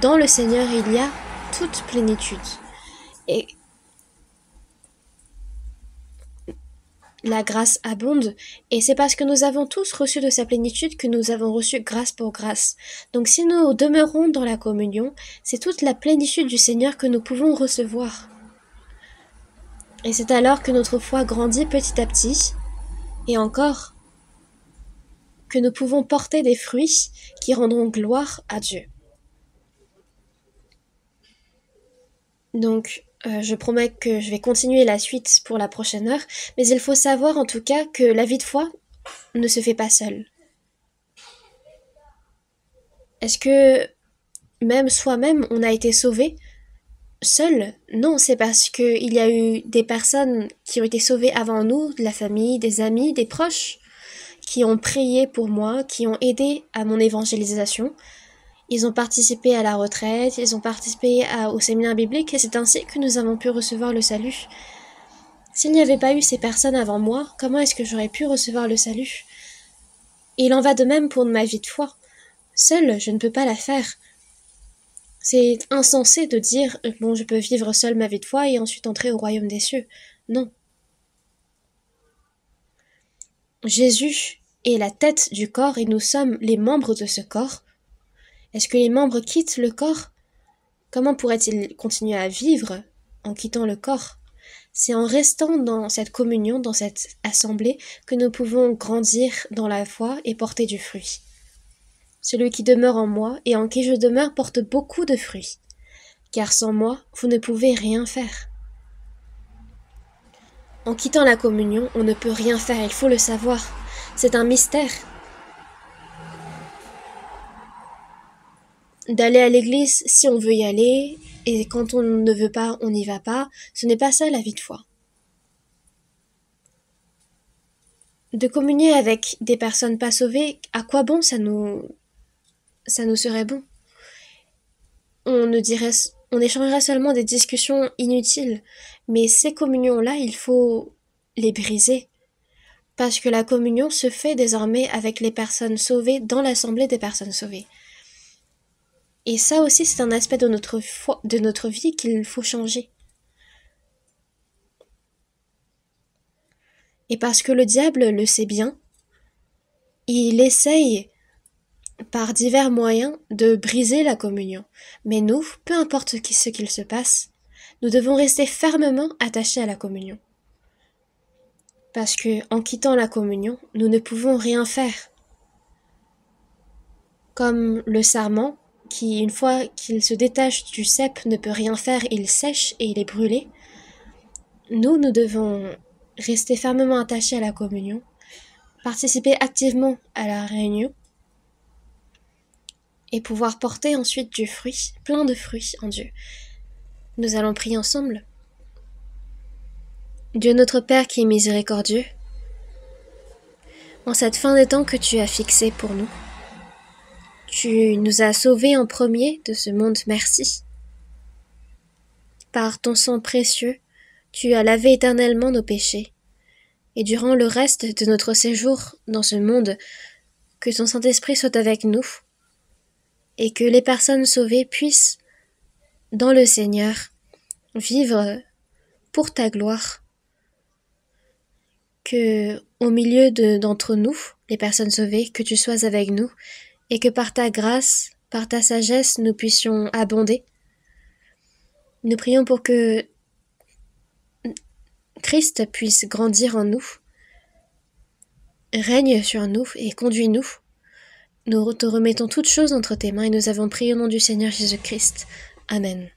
dans le Seigneur, il y a toute plénitude. Et la grâce abonde, et c'est parce que nous avons tous reçu de sa plénitude que nous avons reçu grâce pour grâce. Donc si nous demeurons dans la communion, c'est toute la plénitude du Seigneur que nous pouvons recevoir. Et c'est alors que notre foi grandit petit à petit, et encore, que nous pouvons porter des fruits qui rendront gloire à Dieu. Donc, je promets que je vais continuer la suite pour la prochaine heure, mais il faut savoir en tout cas que la vie de foi ne se fait pas seule. Est-ce que même soi-même on a été sauvé seul? Non, c'est parce qu'il y a eu des personnes qui ont été sauvées avant nous, de la famille, des amis, des proches, qui ont prié pour moi, qui ont aidé à mon évangélisation. Ils ont participé à la retraite, ils ont participé au séminaire biblique, et c'est ainsi que nous avons pu recevoir le salut. S'il n'y avait pas eu ces personnes avant moi, comment est-ce que j'aurais pu recevoir le salut? Et il en va de même pour ma vie de foi. Seule, je ne peux pas la faire. C'est insensé de dire « bon, je peux vivre seul ma vie de foi et ensuite entrer au royaume des cieux ». Non. Jésus est la tête du corps et nous sommes les membres de ce corps. Est-ce que les membres quittent le corps? Comment pourraient-ils continuer à vivre en quittant le corps? C'est en restant dans cette communion, dans cette assemblée, que nous pouvons grandir dans la foi et porter du fruit. Celui qui demeure en moi et en qui je demeure porte beaucoup de fruits, car sans moi, vous ne pouvez rien faire. En quittant la communion, on ne peut rien faire, il faut le savoir. C'est un mystère. D'aller à l'église si on veut y aller, et quand on ne veut pas, on n'y va pas, ce n'est pas ça la vie de foi. De communier avec des personnes pas sauvées, à quoi bon ça nous serait bon? On échangerait seulement des discussions inutiles, mais ces communions-là, il faut les briser. Parce que la communion se fait désormais avec les personnes sauvées dans l'assemblée des personnes sauvées. Et ça aussi, c'est un aspect de notre vie qu'il faut changer. Et parce que le diable le sait bien, il essaye par divers moyens de briser la communion. Mais nous, peu importe ce qu'il se passe, nous devons rester fermement attachés à la communion. Parce que, en quittant la communion, nous ne pouvons rien faire. Comme le sarment, qui, une fois qu'il se détache du cep, ne peut rien faire, il sèche et il est brûlé. Nous devons rester fermement attachés à la communion, participer activement à la réunion, et pouvoir porter ensuite du fruit, plein de fruits en Dieu. Nous allons prier ensemble. Dieu notre Père qui est miséricordieux, en cette fin des temps que tu as fixée pour nous, tu nous as sauvés en premier de ce monde, merci. Par ton sang précieux, tu as lavé éternellement nos péchés, et durant le reste de notre séjour dans ce monde, que ton Saint-Esprit soit avec nous, et que les personnes sauvées puissent, dans le Seigneur, vivre pour ta gloire, que au milieu d'entre nous, les personnes sauvées, que tu sois avec nous, et que par ta grâce, par ta sagesse, nous puissions abonder. Nous prions pour que Christ puisse grandir en nous, règne sur nous et conduis-nous. Nous te remettons toutes choses entre tes mains et nous avons prié au nom du Seigneur Jésus-Christ. Amen.